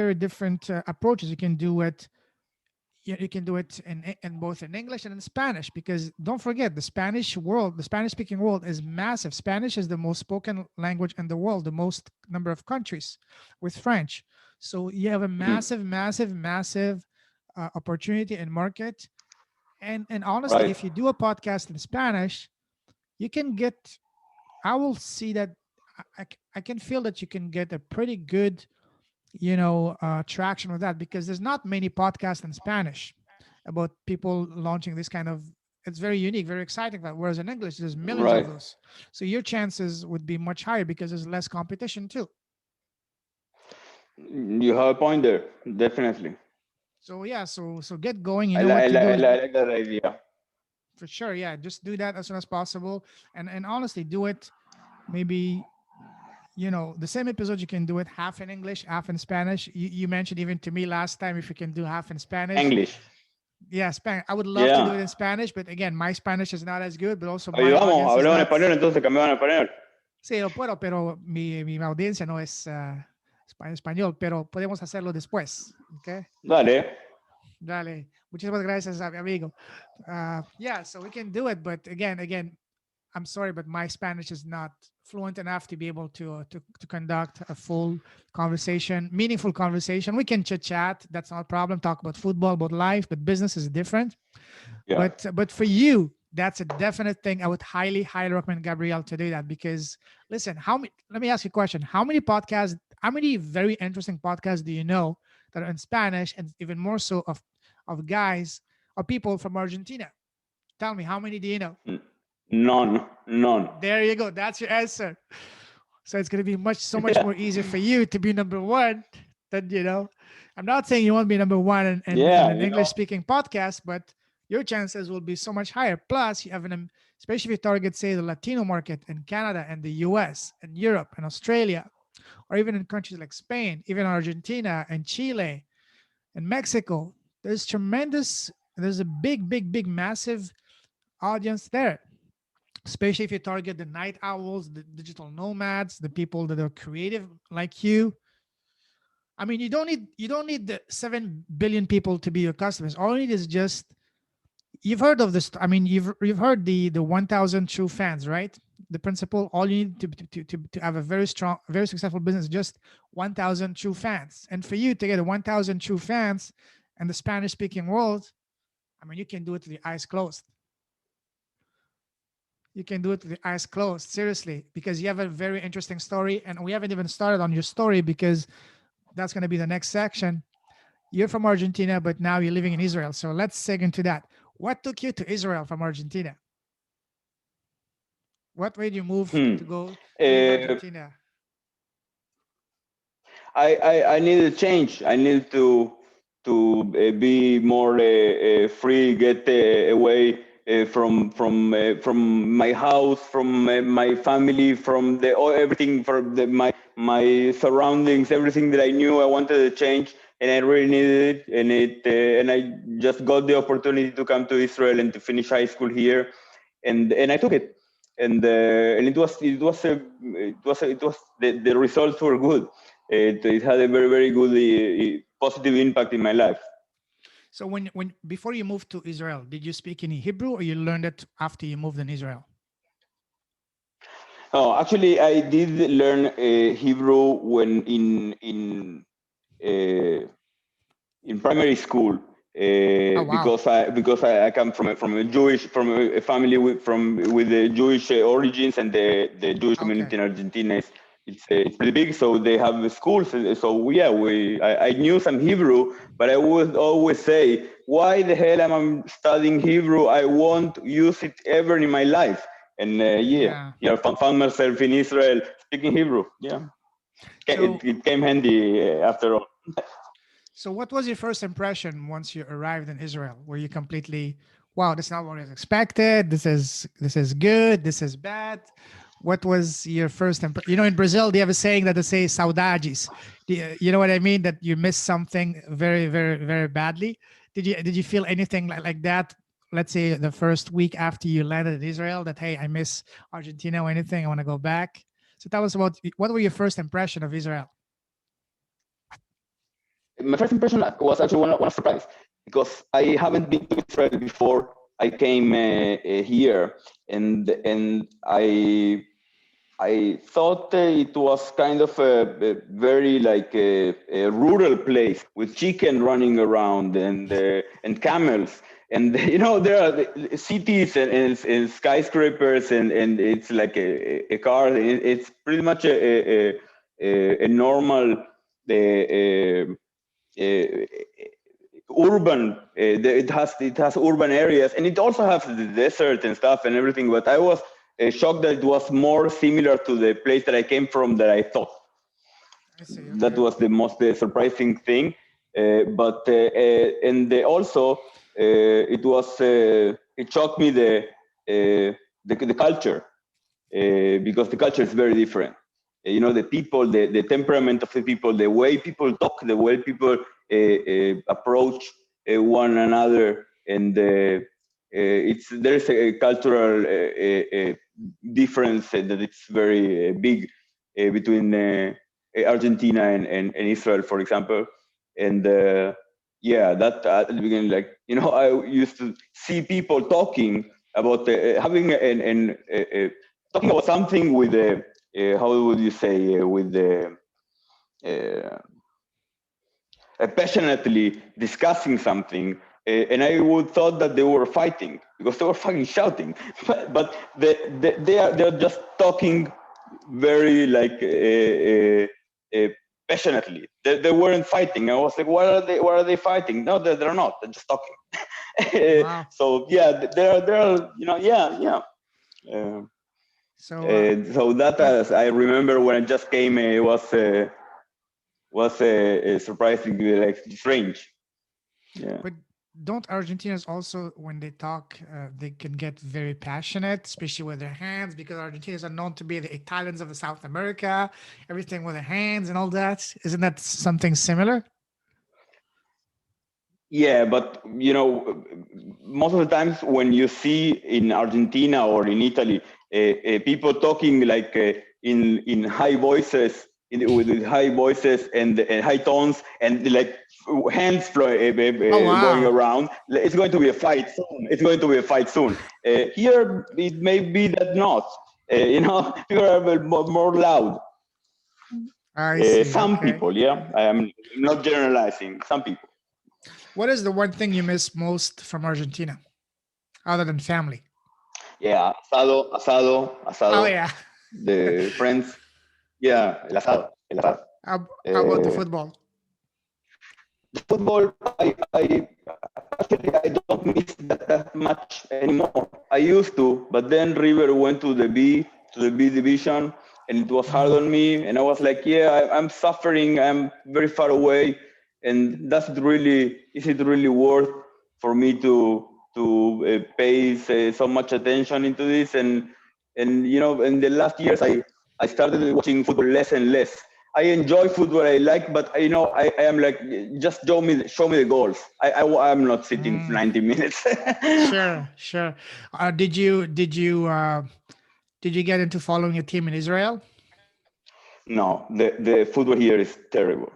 very different approaches. You can do it. You can do it in both in English and in Spanish, because don't forget, the Spanish speaking world is massive. Spanish is the most spoken language in the world, the most number of countries with French. So you have a mhm, massive, massive, massive opportunity and market. And honestly, right, if you do a podcast in Spanish, you can get. I will see that. I can feel that you can get a pretty good traction with that, because there's not many podcasts in Spanish about people launching this kind of. It's very unique, very exciting. Whereas in English, there's millions of right. those. So your chances would be much higher because there's less competition too. You have a point there. Definitely. So yeah, so get going. You know what to do I like that idea. for sure. Yeah, just do that as soon as possible, and honestly, do it. Maybe the same episode you can do it half in English, half in Spanish. You mentioned even to me last time if you can do half in Spanish. English. Yeah, Spanish. I would love to do it Yeah. in Spanish, but again, my Spanish is not as good, but also Ahí my vamos, audience is hablamos en not. español, entonces cambiamos en español. Sí, lo puedo, pero mi audiencia no es español, pero podemos hacerlo después. ¿Ok? Dale. Dale. Muchísimas gracias a mi amigo. Yeah, so we can do it, but again, I'm sorry, but my Spanish is not fluent enough to be able to conduct a full conversation, meaningful conversation. We can chit chat. That's not a problem. Talk about football, about life, but business is different. Yeah. But for you, that's a definite thing. I would highly, highly recommend Gabriel to do that, because listen, how many? Let me ask you a question. How many very interesting podcasts do you know that are in Spanish, and even more so of guys or people from Argentina? Tell me, how many do you know? None. None. There you go. That's your answer. So it's going to be so much Yeah. more easier for you to be number one than. I'm not saying you won't be number one in Yeah, an English speaking podcast, but your chances will be so much higher. Plus, you have especially if you target, say, the Latino market in Canada and the US and Europe and Australia, or even in countries like Spain, even Argentina and Chile and Mexico. There's a big, big, big, massive audience there, especially if you target the night owls, the digital nomads, the people that are creative like you. I mean, you don't need the 7 billion people to be your customers. All you need is just, you've heard of this. I mean, you've heard the 1,000 true fans, right? The principle. All you need to have a very strong, very successful business is just 1,000 true fans. And for you to get 1,000 true fans in the Spanish speaking world, I mean, you can do it with your eyes closed. You can do it with your eyes closed, seriously, because you have a very interesting story. And we haven't even started on your story, because that's going to be the next section. You're from Argentina, but now you're living in Israel. So let's dig into that. What took you to Israel from Argentina? What made you move Hmm. to go live in Uh, Argentina? I needed change. I needed to be more free, get away from my house, from my family, from everything, from my surroundings, everything that I knew. I wanted to change, and I really needed it. And I just got the opportunity to come to Israel and to finish high school here, and I took it. And it was the results were good. It had a very, very good positive impact in my life. So when before you moved to Israel, did you speak any Hebrew, or you learned it after you moved in Israel? Oh, actually, I did learn Hebrew when uh, in primary school, Oh wow. because I come from a family with the Jewish origins, and the Jewish Okay. community in Argentina it's pretty big, so they have schools. So yeah, I knew some Hebrew, but I would always say why the hell am I studying Hebrew? I won't use it ever in my life. And found myself in Israel speaking Hebrew. Yeah, So, it came handy after all. so what was your first impression once you arrived in Israel? Were you completely, wow, this is not what I expected. This is good. This is bad. What was your first impression? In Brazil, they have a saying that they say saudades. You know what I mean? That you miss something very, very, very badly. Did you feel anything like that? Let's say the first week after you landed in Israel, that hey, I miss Argentina or anything. I want to go back. So tell us about what were your first impression of Israel? My first impression was actually one of surprise because I haven't been to Israel before I came here, and I thought it was kind of a very like a rural place with chicken running around and camels. And there are cities and skyscrapers and it's like a car. It's pretty much a normal urban. It has urban areas, and it also has the desert and stuff and everything. But I was shocked that it was more similar to the place that I came from that I thought. I see. That Okay. was the most surprising thing. Also it shocked me the culture because the culture is very different. The people, the temperament of the people, the way people talk, the way people approach one another, and there's a cultural difference that it's very big between Argentina and Israel, for example. And that at the beginning, I used to see people talking about having talking about something with the how would you say with the passionately discussing something, and I would thought that they were fighting because they were fucking shouting, but they're just talking very like passionately. They weren't fighting. I was like, what are they fighting? No, they're not. They're just talking. Wow. So yeah, there are yeah. So So that don't as I remember when I just came, it was surprisingly like strange. Yeah. but don't Argentinians also, when they talk, they can get very passionate, especially with their hands, because Argentinians are known to be the Italians of the South America, everything with their hands and all that. Isn't that something similar? Yeah, but most of the times when you see in Argentina or in Italy, people talking like in high voices, with high voices and high tones, and like hands Oh going wow. around, it's going to be a fight soon. It's going to be a fight soon. Here, it may be that not. People are a bit more loud. I see. Some Okay. people, yeah. I'm not generalizing. Some people. What is the one thing you miss most from Argentina, other than family? Yeah, Oh asado, yeah. the friends. Yeah, el asado. How about the football? The football, I actually I don't miss that much anymore. I used to, but then River went to the B division, and it was hard Mm. on me. And I was like, yeah, I'm suffering. I'm very far away, and is it really worth for me to pay so much attention into this? And in the last years, I started watching football less and less. I enjoy football. I like, but I am like, just show me the goals. I'm not sitting Mm. 90 minutes. Sure, sure. Did you get into following a team in Israel? No, the football here is terrible.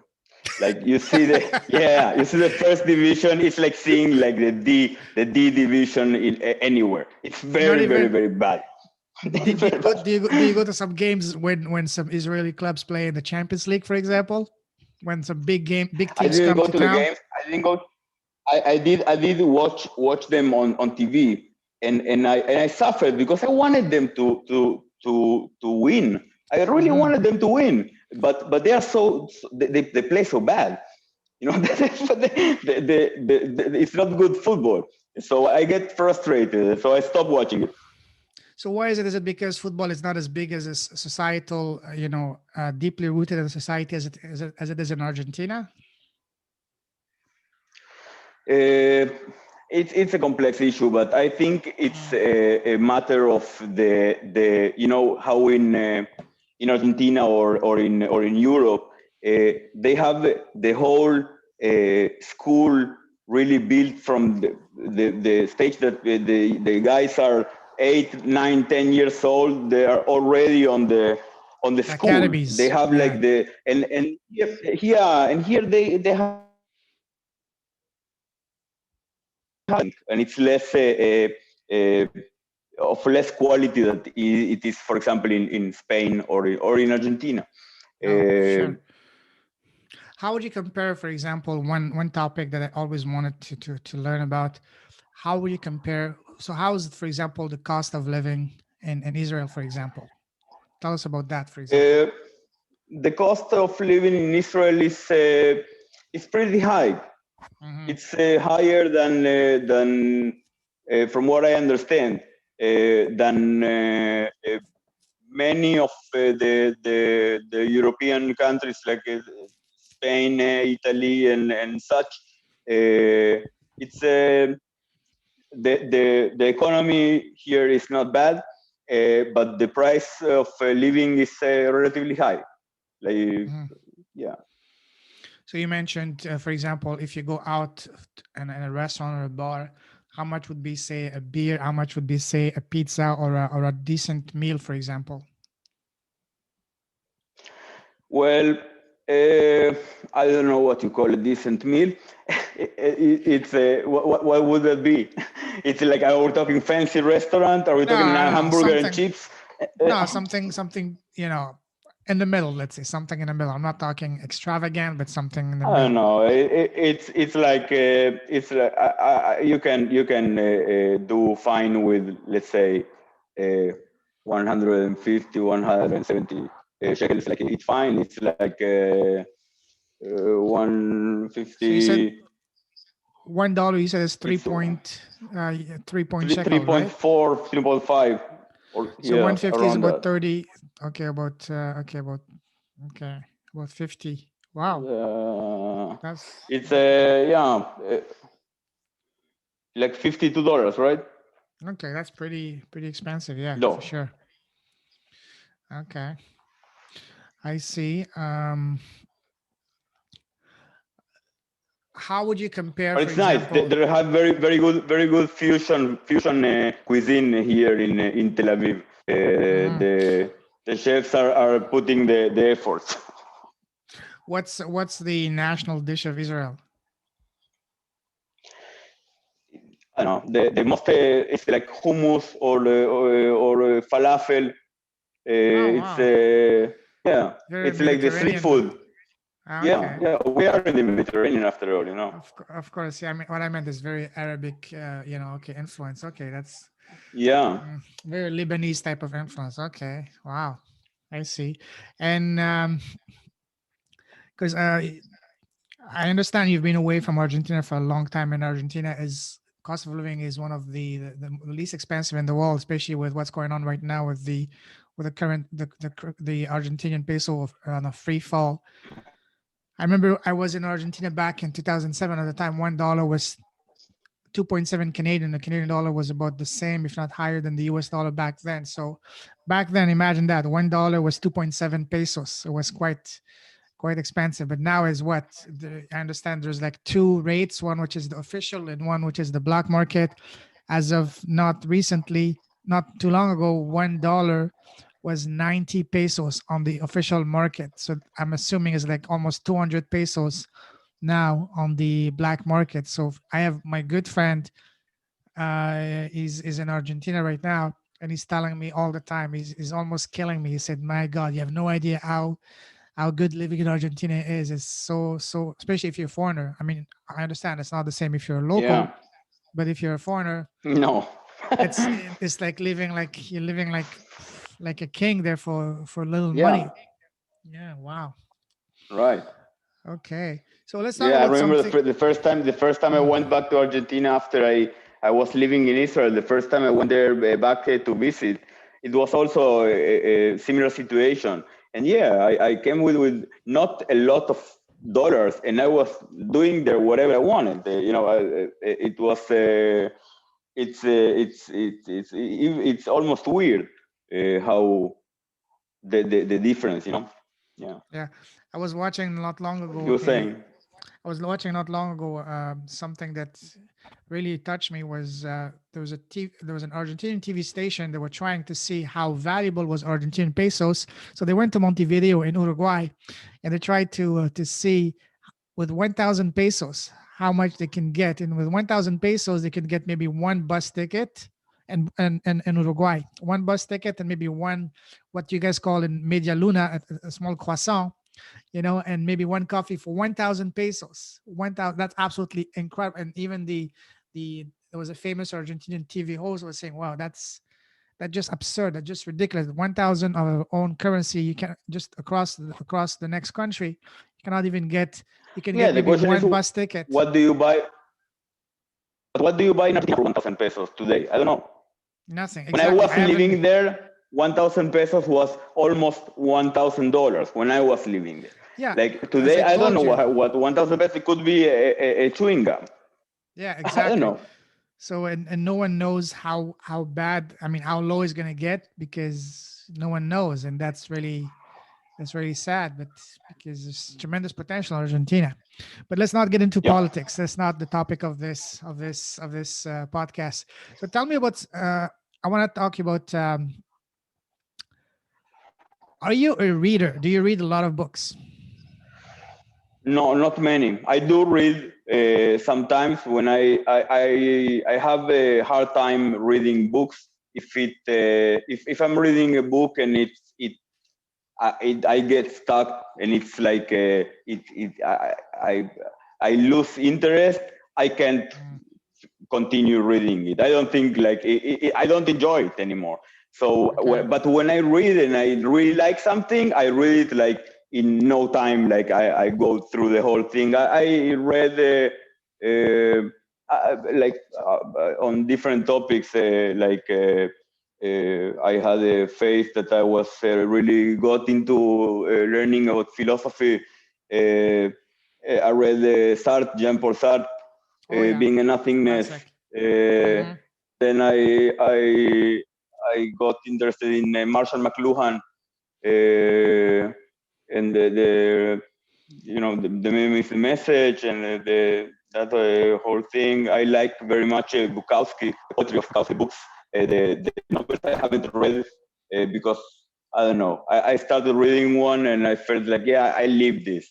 Like you see the first division. It's like seeing like the D division anywhere. It's Not very very even. very bad. It's Do you very go? bad. Do you go to some games when some Israeli clubs play in the Champions League, for example? When some big I teams didn't come go to to the town? games. I didn't go. I did watch them on TV, and I suffered because I wanted them to win. I really Hmm. wanted them to win, but they are they play so bad. You know, it's not good football. So I get frustrated. So I stop watching it. So why is it? Is it because football is not as big as a societal, deeply rooted in society as it is in Argentina? Uh, it's a complex issue, but I think it's a matter of the how in Argentina or in Europe they have the whole school really built from the stage that the guys are 8, 9, 10 years old. They are already on the school. They Academies, have yeah. like the and here, yeah, and here they have and it's less of less quality that it is, for example, in Spain or in Argentina. No, sure. Uh, How would you compare, for example, one topic that I always wanted to learn about? How would you compare? So, how is, for example, the cost of living in Israel, for example? Tell us about that, for example. uh, the cost of living in Israel is pretty high. Hmm. It's higher than from what I understand, than many of the European countries like Spain, Italy, and such. It's the economy here is not bad, but the price of living is relatively high. Like, Hmm. yeah. So you mentioned, for example, if you go out in a restaurant or a bar, how much would be, say, a beer? How much would be, say, a pizza or a decent meal, for example? Well, uh, I don't know what you call a decent meal. It's what would that be? It's like, are we talking fancy restaurant? Are we talking No, a no, hamburger and something. chips? No, something, in the middle, let's say something in the middle. I'm not talking extravagant, but something in the I don't middle. know. It's like you can do fine with, let's say, uh, 150, 170 shekels. Like, it's fine. It's like So you said 150. $1, you said is It's 3 point three shekel, point right? four, 3.5, or So yeah, 150 is around about that. 30. Okay, okay, about 50. Wow. Uh, That's it's yeah, like $52, right? okay, that's pretty expensive, yeah, for No, sure. Okay. I see. How would you compare, but for it's nice. example? They have very good fusion cuisine here in Tel Aviv. Mhm. The chefs are putting the efforts. What's the national dish of Israel? I don't know. The most it's like hummus or falafel. Oh It's wow, yeah, very it's like the street Mediterranean. food. Yeah, Okay. yeah. We are in the Mediterranean after all, you know. Of course, yeah. I mean, what I meant is very Arabic, okay, influence. Okay, that's Yeah. very Lebanese type of influence. Okay, wow, I see. And because I understand you've been away from Argentina for a long time, and Argentina is cost of living is one of the least expensive in the world, especially with what's going on right now with the current the Argentinian peso on a free fall. I remember I was in Argentina back in 2007. At the time, $1 was 2.7 Canadian. The Canadian dollar was about the same, if not higher than the US dollar back then. So back then, imagine that $1 was 2.7 pesos. It was quite expensive. But now is what I understand. There's like two rates: one which is the official and one which is the black market. As of not recently, not too long ago, $1 was 90 pesos on the official market. So I'm assuming it's like almost 200 pesos now on the black market. So I have my good friend is in Argentina right now, and he's telling me all the time. He's almost killing me. He said, "My God, you have no idea how good living in Argentina is. It's so especially if you're a foreigner. I mean, I understand it's not the same if you're a local, Yeah. but if you're a foreigner, No. it's like living like you're living like a king there for little Yeah. money. Yeah, wow. Right. Okay. So let's talk Yeah, I about remember something. the first time I went back to Argentina after I was living in Israel. The first time I went there back to visit, it was also a similar situation. And yeah, I came with not a lot of dollars, and I was doing there whatever I wanted. It was it's almost weird how the difference, you know. Yeah, Yeah, I was watching not long you ago were saying. I was watching not long ago something that really touched me was there was an Argentinian TV station. They were trying to see how valuable was Argentine pesos. So they went to Montevideo in Uruguay, and they tried to see with 1,000 pesos how much they can get. And with 1,000 pesos, they can get maybe one bus ticket and in Uruguay, one bus ticket and maybe one what you guys call in media luna a small croissant, and maybe one coffee for 1,000 pesos. 1,000, that's absolutely incredible. And even there was a famous Argentinian TV host was saying, "Wow, that's just absurd. That's just ridiculous. 1,000 of our own currency, you can just across the next country, you cannot even get. You can Yeah, get the maybe question is, one bus ticket. what do you buy? What do you buy in Argentina for 1,000 pesos today? I don't know. Nothing When I exactly. was I haven't. living there, 1,000 pesos was almost $1,000 when I was living there. Yeah, Like as today, I I don't know told you. what 1,000 pesos could be a chewing gum. Yeah, I don't exactly. know. So and no one knows how bad. I mean, how low it's gonna get because no one knows, and that's really sad. But because there's tremendous potential in Argentina. But let's not get into Yeah. politics. That's not the topic of this podcast. So tell me about. I want to talk about. Are you a reader? Do you read a lot of books? No, not many. I do read sometimes when I have a hard time reading books. If I'm reading a book and I get stuck and it's like I I lose interest. I can't Mm, continue reading it. I don't think I don't enjoy it anymore. So, okay. but when I read and I really like something, I read it like in no time. Like I go through the whole thing. I read on different topics. I had a phase that I was really got into learning about philosophy. Uh, I read Sartre, Jean-Paul Sartre, Oh yeah, being a nothingness. classic. Uh, Hmm. then I got interested in Marshall McLuhan and the the meme is the message and the that whole thing. I like very much Bukowski, the poetry of Bukowski books, the novels I haven't read because I don't know. I started reading one and I felt like, yeah, I live this.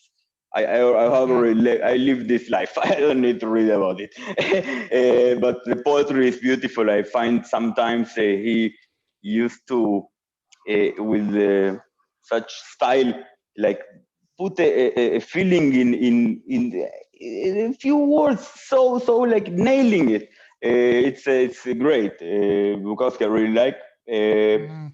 I have Okay. already I live this life. I don't need to read about it. But the poetry is beautiful. I find sometimes he used to with such style, like put a feeling in a few words, so like nailing it. It's great. Bukowski I really like. Hmm.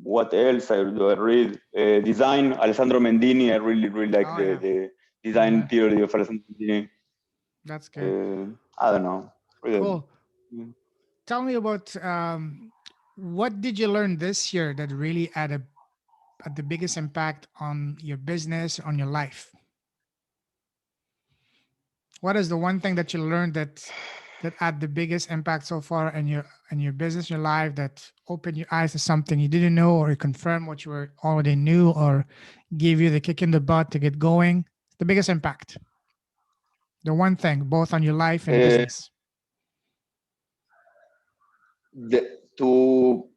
What else do I read? Design, Alessandro Mendini. I really like Oh yeah. the Hmm. design theory of Alessandro Mendini. That's good. Uh, I don't know. Really. Cool. Tell me about what did you learn this year that really had the biggest impact on your business, on your life? What is the one thing that you learned that had the biggest impact so far in your business, your life, that opened your eyes to something you didn't know, or confirmed what you were already knew, or gave you the kick in the butt to get going? The biggest impact. The one thing, both on your life and Uh, business. to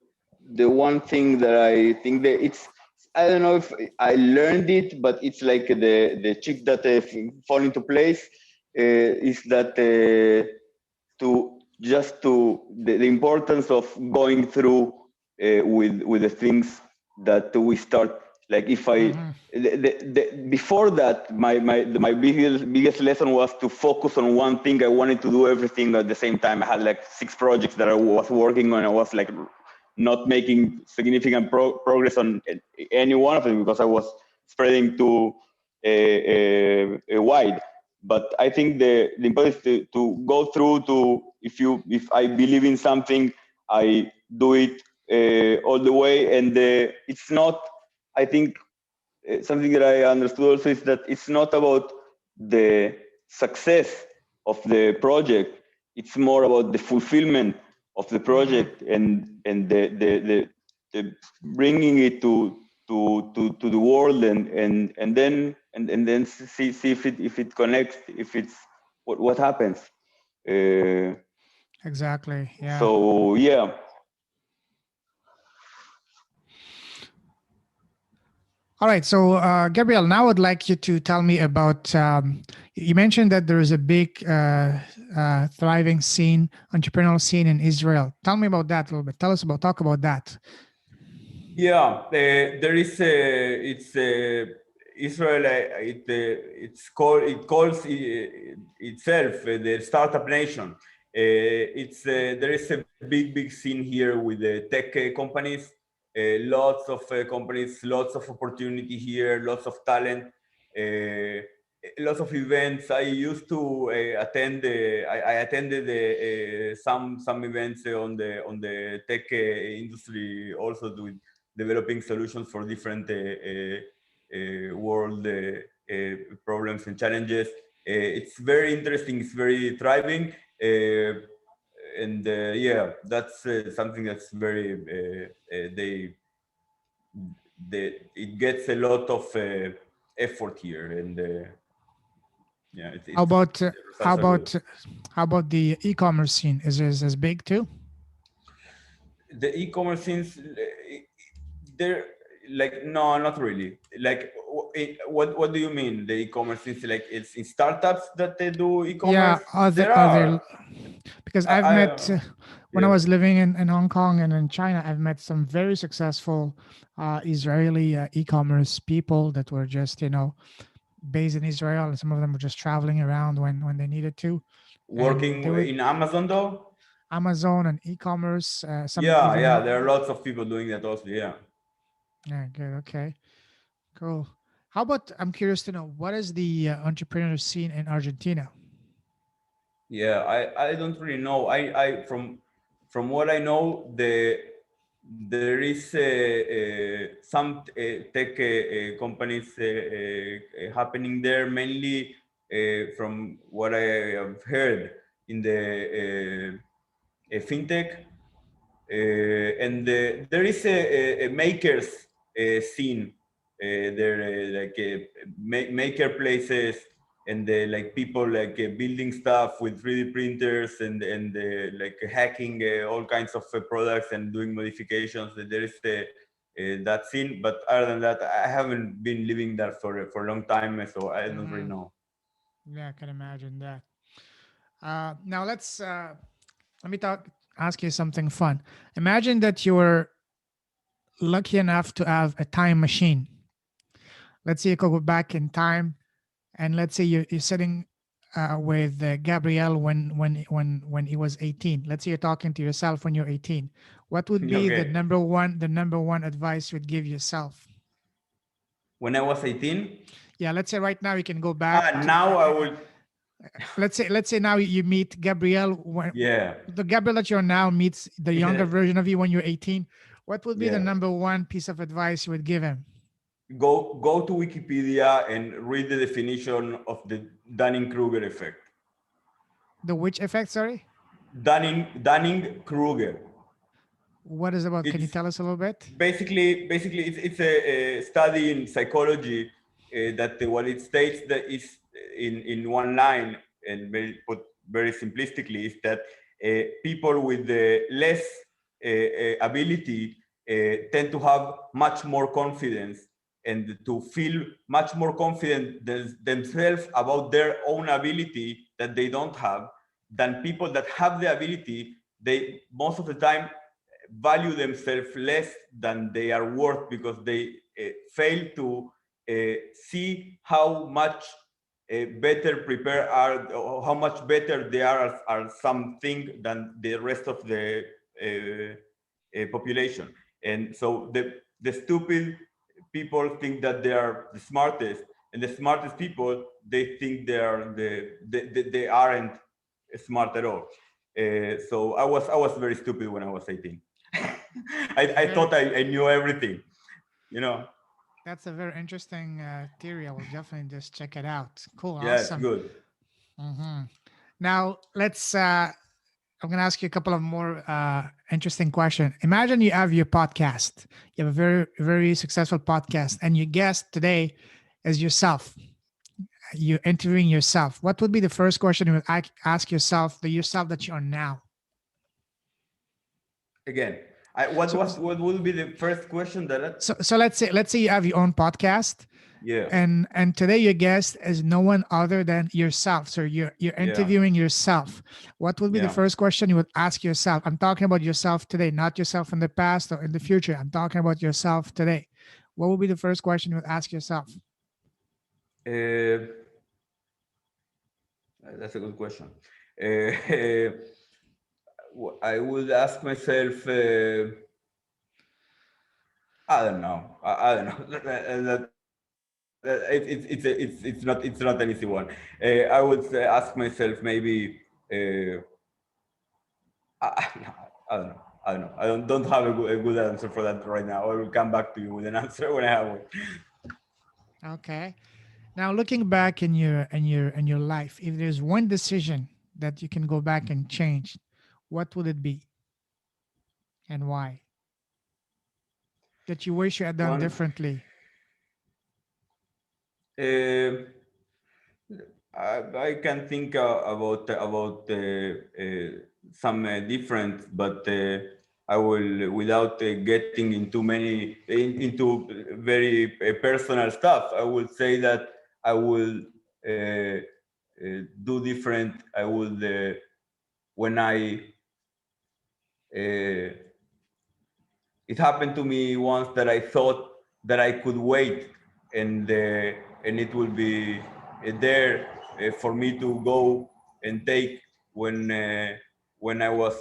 the one thing that I think that it's I don't know if I learned it, but it's like the chip that fall into place is that to just to the importance of going through with the things that we start. Like if I Hmm. before that, my biggest lesson was to focus on one thing. I wanted to do everything at the same time. I had like 6 projects that I was working on. I was like not making significant progress on any one of them because I was spreading too wide. But I think the important is to go through to, if I believe in something, I do it all the way. And it's not, I think something that I understood also is that it's not about the success of the project. It's more about the fulfillment of the project, and the bringing it to the world, and then see if it connects, if it's what happens. Exactly. Yeah. So yeah. All right. So, Gabriel, now I'd like you to tell me about. You mentioned that there is a big, thriving scene, entrepreneurial scene in Israel. Tell me about that a little bit. Talk about that. Yeah, there is it's Israel. It calls itself the startup nation. There is a big scene here with the tech companies. Lots of companies, lots of opportunity here, lots of talent, lots of events. I used to attend. I attended some events on the tech industry, also doing developing solutions for different world problems and challenges. It's very interesting. It's very thriving. And yeah, that's something that's very it gets a lot of effort here, and yeah, How about the results are good. how about the e-commerce scene? Is it as big too? The e-commerce scenes, they're like, no, not really. Like, what do you mean? The e-commerce scenes, like it's in startups that they do Yeah. e-commerce? Other There other are. because I've I met when I yeah. was living in Hong Kong and in China, I've met some very successful Israeli e-commerce people that were just based in Israel, and some of them were just traveling around when they needed to, and Working they would in Amazon though? Amazon and e-commerce. Some Yeah, even yeah, there are lots of people doing that also. Yeah. yeah, good, okay, cool. How about I'm curious to know what is the entrepreneur scene in Argentina? Yeah, I don't really know. From what I know, there is some tech companies happening there, mainly from what I have heard in the fintech. And there is a makers scene there, like maker places, and like people like building stuff with 3D printers, and like hacking all kinds of products and doing modifications. There is that scene, but other than that, I haven't been living there for a long time, so I don't really Hmm. know. Yeah, I can imagine that. Now let me ask you something fun. Imagine that you were lucky enough to have a time machine. Let's say you could go back in time, and let's say you're sitting with Gabriel when he was 18. Let's say you're talking to yourself when you're 18. What would be Okay. the number one advice you'd give yourself? When I was 18, Yeah, let's say right now you can go back to. now I would, Let's say now you meet Gabriel when yeah, the Gabriel that you're now meets the younger version of you when you're 18. What would be the yeah. number one piece of advice you would give him? Go to Wikipedia and read the definition of the Dunning-Kruger effect. The which effect? Sorry. Dunning-Kruger. What is about? Can you It's tell us a little bit? basically it's a study in psychology that what it states that is in one line, and put very simplistically, is that people with less ability tend to have much more confidence and to feel much more confident themselves about their own ability that they don't have, than people that have the ability. They most of the time value themselves less than they are worth, because they fail to see how much better prepared are, or how much better they are something than the rest of the population. And so the stupid people think that they are the smartest, and the smartest people, they think they are they aren't smart at all. So I was very stupid when I was 18. I thought I knew everything, you know. That's a very interesting theory. I will definitely just check it out. Cool, Yeah, it's awesome. good. Now let's. I'm going to ask you a couple of more interesting questions. Imagine you have your podcast. You have a very, very successful podcast, and your guest today is yourself. You're interviewing yourself. What would be the first question you would ask yourself, the yourself that you are now? Again, what would be the first question that? So let's say you have your own podcast. Yeah. And today your guest is no one other than yourself. So you're interviewing yourself. What would be the first question you would ask yourself? I'm talking about yourself today, not yourself in the past or in the future. I'm talking about yourself today. What would be the first question you would ask yourself? That's a good question. I would ask myself. I don't know. I don't know. It's not an easy one. I would ask myself maybe. I don't know. I don't have a good answer for that right now. I will come back to you with an answer when I have one. Okay. Now looking back in your life, if there's one decision that you can go back and change, what would it be? And why? That you wish you had done differently? I can think about some different, but I will, without getting into into very personal stuff, I would say that I will do different. I would when it happened to me once that I thought that I could wait and it will be there for me to go and take when I was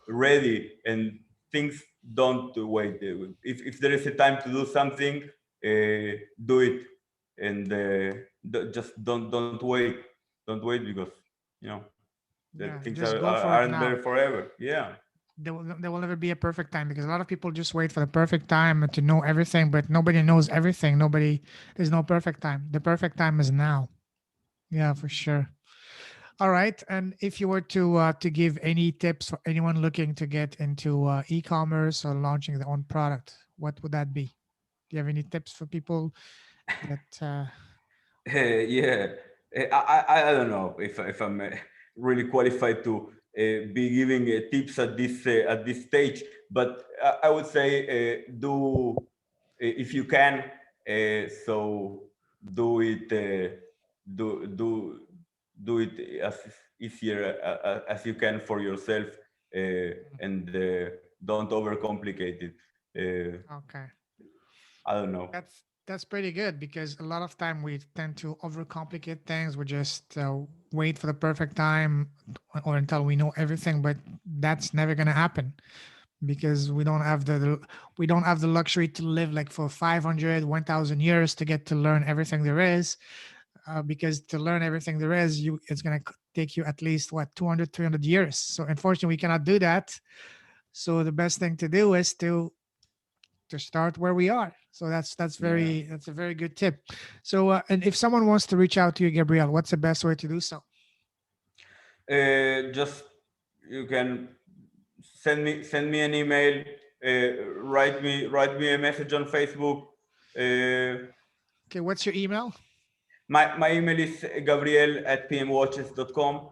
ready, and things don't wait. If there is a time to do something, do it, and just don't wait. Don't wait, because things aren't there forever. Yeah. There will never be a perfect time, because a lot of people just wait for the perfect time to know everything, but nobody knows everything. There's no perfect time. The perfect time is now. Yeah, for sure. All right. And if you were to give any tips for anyone looking to get into e-commerce or launching their own product, what would that be? Do you have any tips for people that? Yeah, I don't know if I'm really qualified to be giving tips at this stage, but I would say do if you can, so do it do it as easier as you can for yourself, and don't overcomplicate it. Okay. I don't know. That's pretty good, because a lot of time we tend to overcomplicate things. We just wait for the perfect time or until we know everything, but that's never going to happen, because we don't have the luxury to live like for 500, 1,000 years to get to learn everything there is. Because to learn everything there is, it's going to take you at least 200, 300 years. So unfortunately, we cannot do that. So the best thing to do is to start where we are. So that's a very good tip. So and if someone wants to reach out to you, Gabriel, what's the best way to do so? Just you can send me an email, write me a message on Facebook. Okay, what's your email? My email is gabriel@pmwatches.com.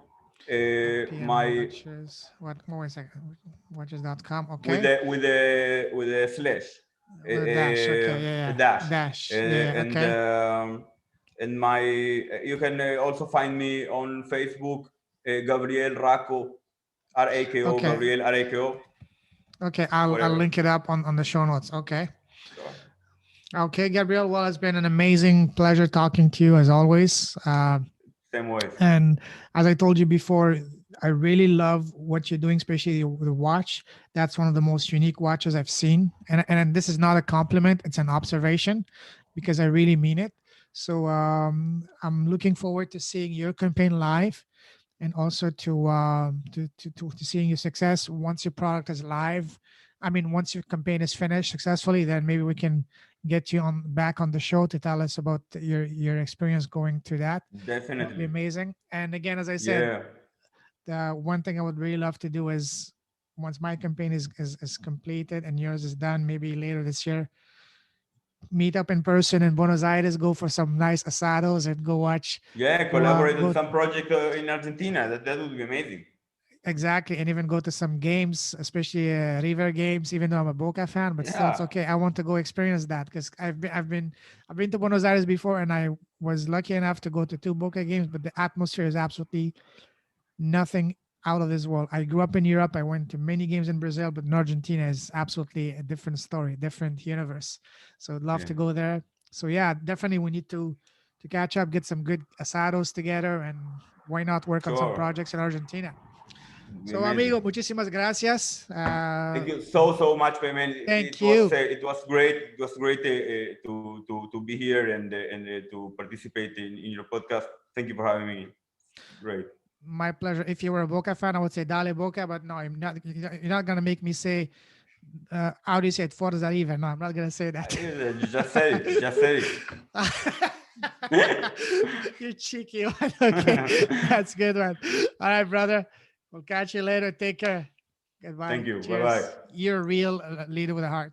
Watches. What? Wait a second. Watches.com. Okay. With a slash. With a dash. Okay. Yeah. A dash. Dash. And okay. And you can also find me on Facebook, Gabriel Rako, Rako, okay. Gabriel Rako. Okay, I'll link it up on the show notes. Okay. Sure. Okay, Gabriel. Well, it's been an amazing pleasure talking to you as always. Same way. And as I told you before, I really love what you're doing, especially the watch. That's one of the most unique watches I've seen. And this is not a compliment, it's an observation, because I really mean it. So I'm looking forward to seeing your campaign live, and also to seeing your success once your product is live. I mean, once your campaign is finished successfully, then maybe we can get you on back on the show to tell us about your experience going through that. That would be Definitely. amazing. And again, as I said, Yeah. the one thing I would really love to do is, once my campaign is completed and yours is done, maybe later this year, meet up in person in Buenos Aires, go for some nice asados, and go watch. Yeah, Go collaborate on go some project in Argentina. That would be amazing. exactly, and even go to some games, especially River games. Even though I'm a Boca fan, but still, it's Yeah. okay. I want to go experience that because I've been to Buenos Aires before, and I was lucky enough to go to two Boca games. But the atmosphere is absolutely nothing out of this world. I grew up in Europe. I went to many games in Brazil, but in Argentina is absolutely a different story, different universe. So I'd love Yeah. to go there. So yeah, definitely we need to catch up, get some good asados together, and why not work on some Sure. projects in Argentina. Would be So amigo, amazing. muchísimas gracias. Thank you so so much, Payman. Thank you. It was great. It was great to be here and to participate in your podcast. Thank you for having me. Great. My pleasure. If you were a Boca fan, I would say Dale Boca, but no, I'm not. You're not gonna make me say, how do you say it? Forza River. No, I'm not gonna say that. You just said it. You just said You cheeky one. Okay, that's good one. All right, brother. We'll catch you later. Take care. Goodbye. Thank you. Bye Cheers. bye. You're a real leader with a heart.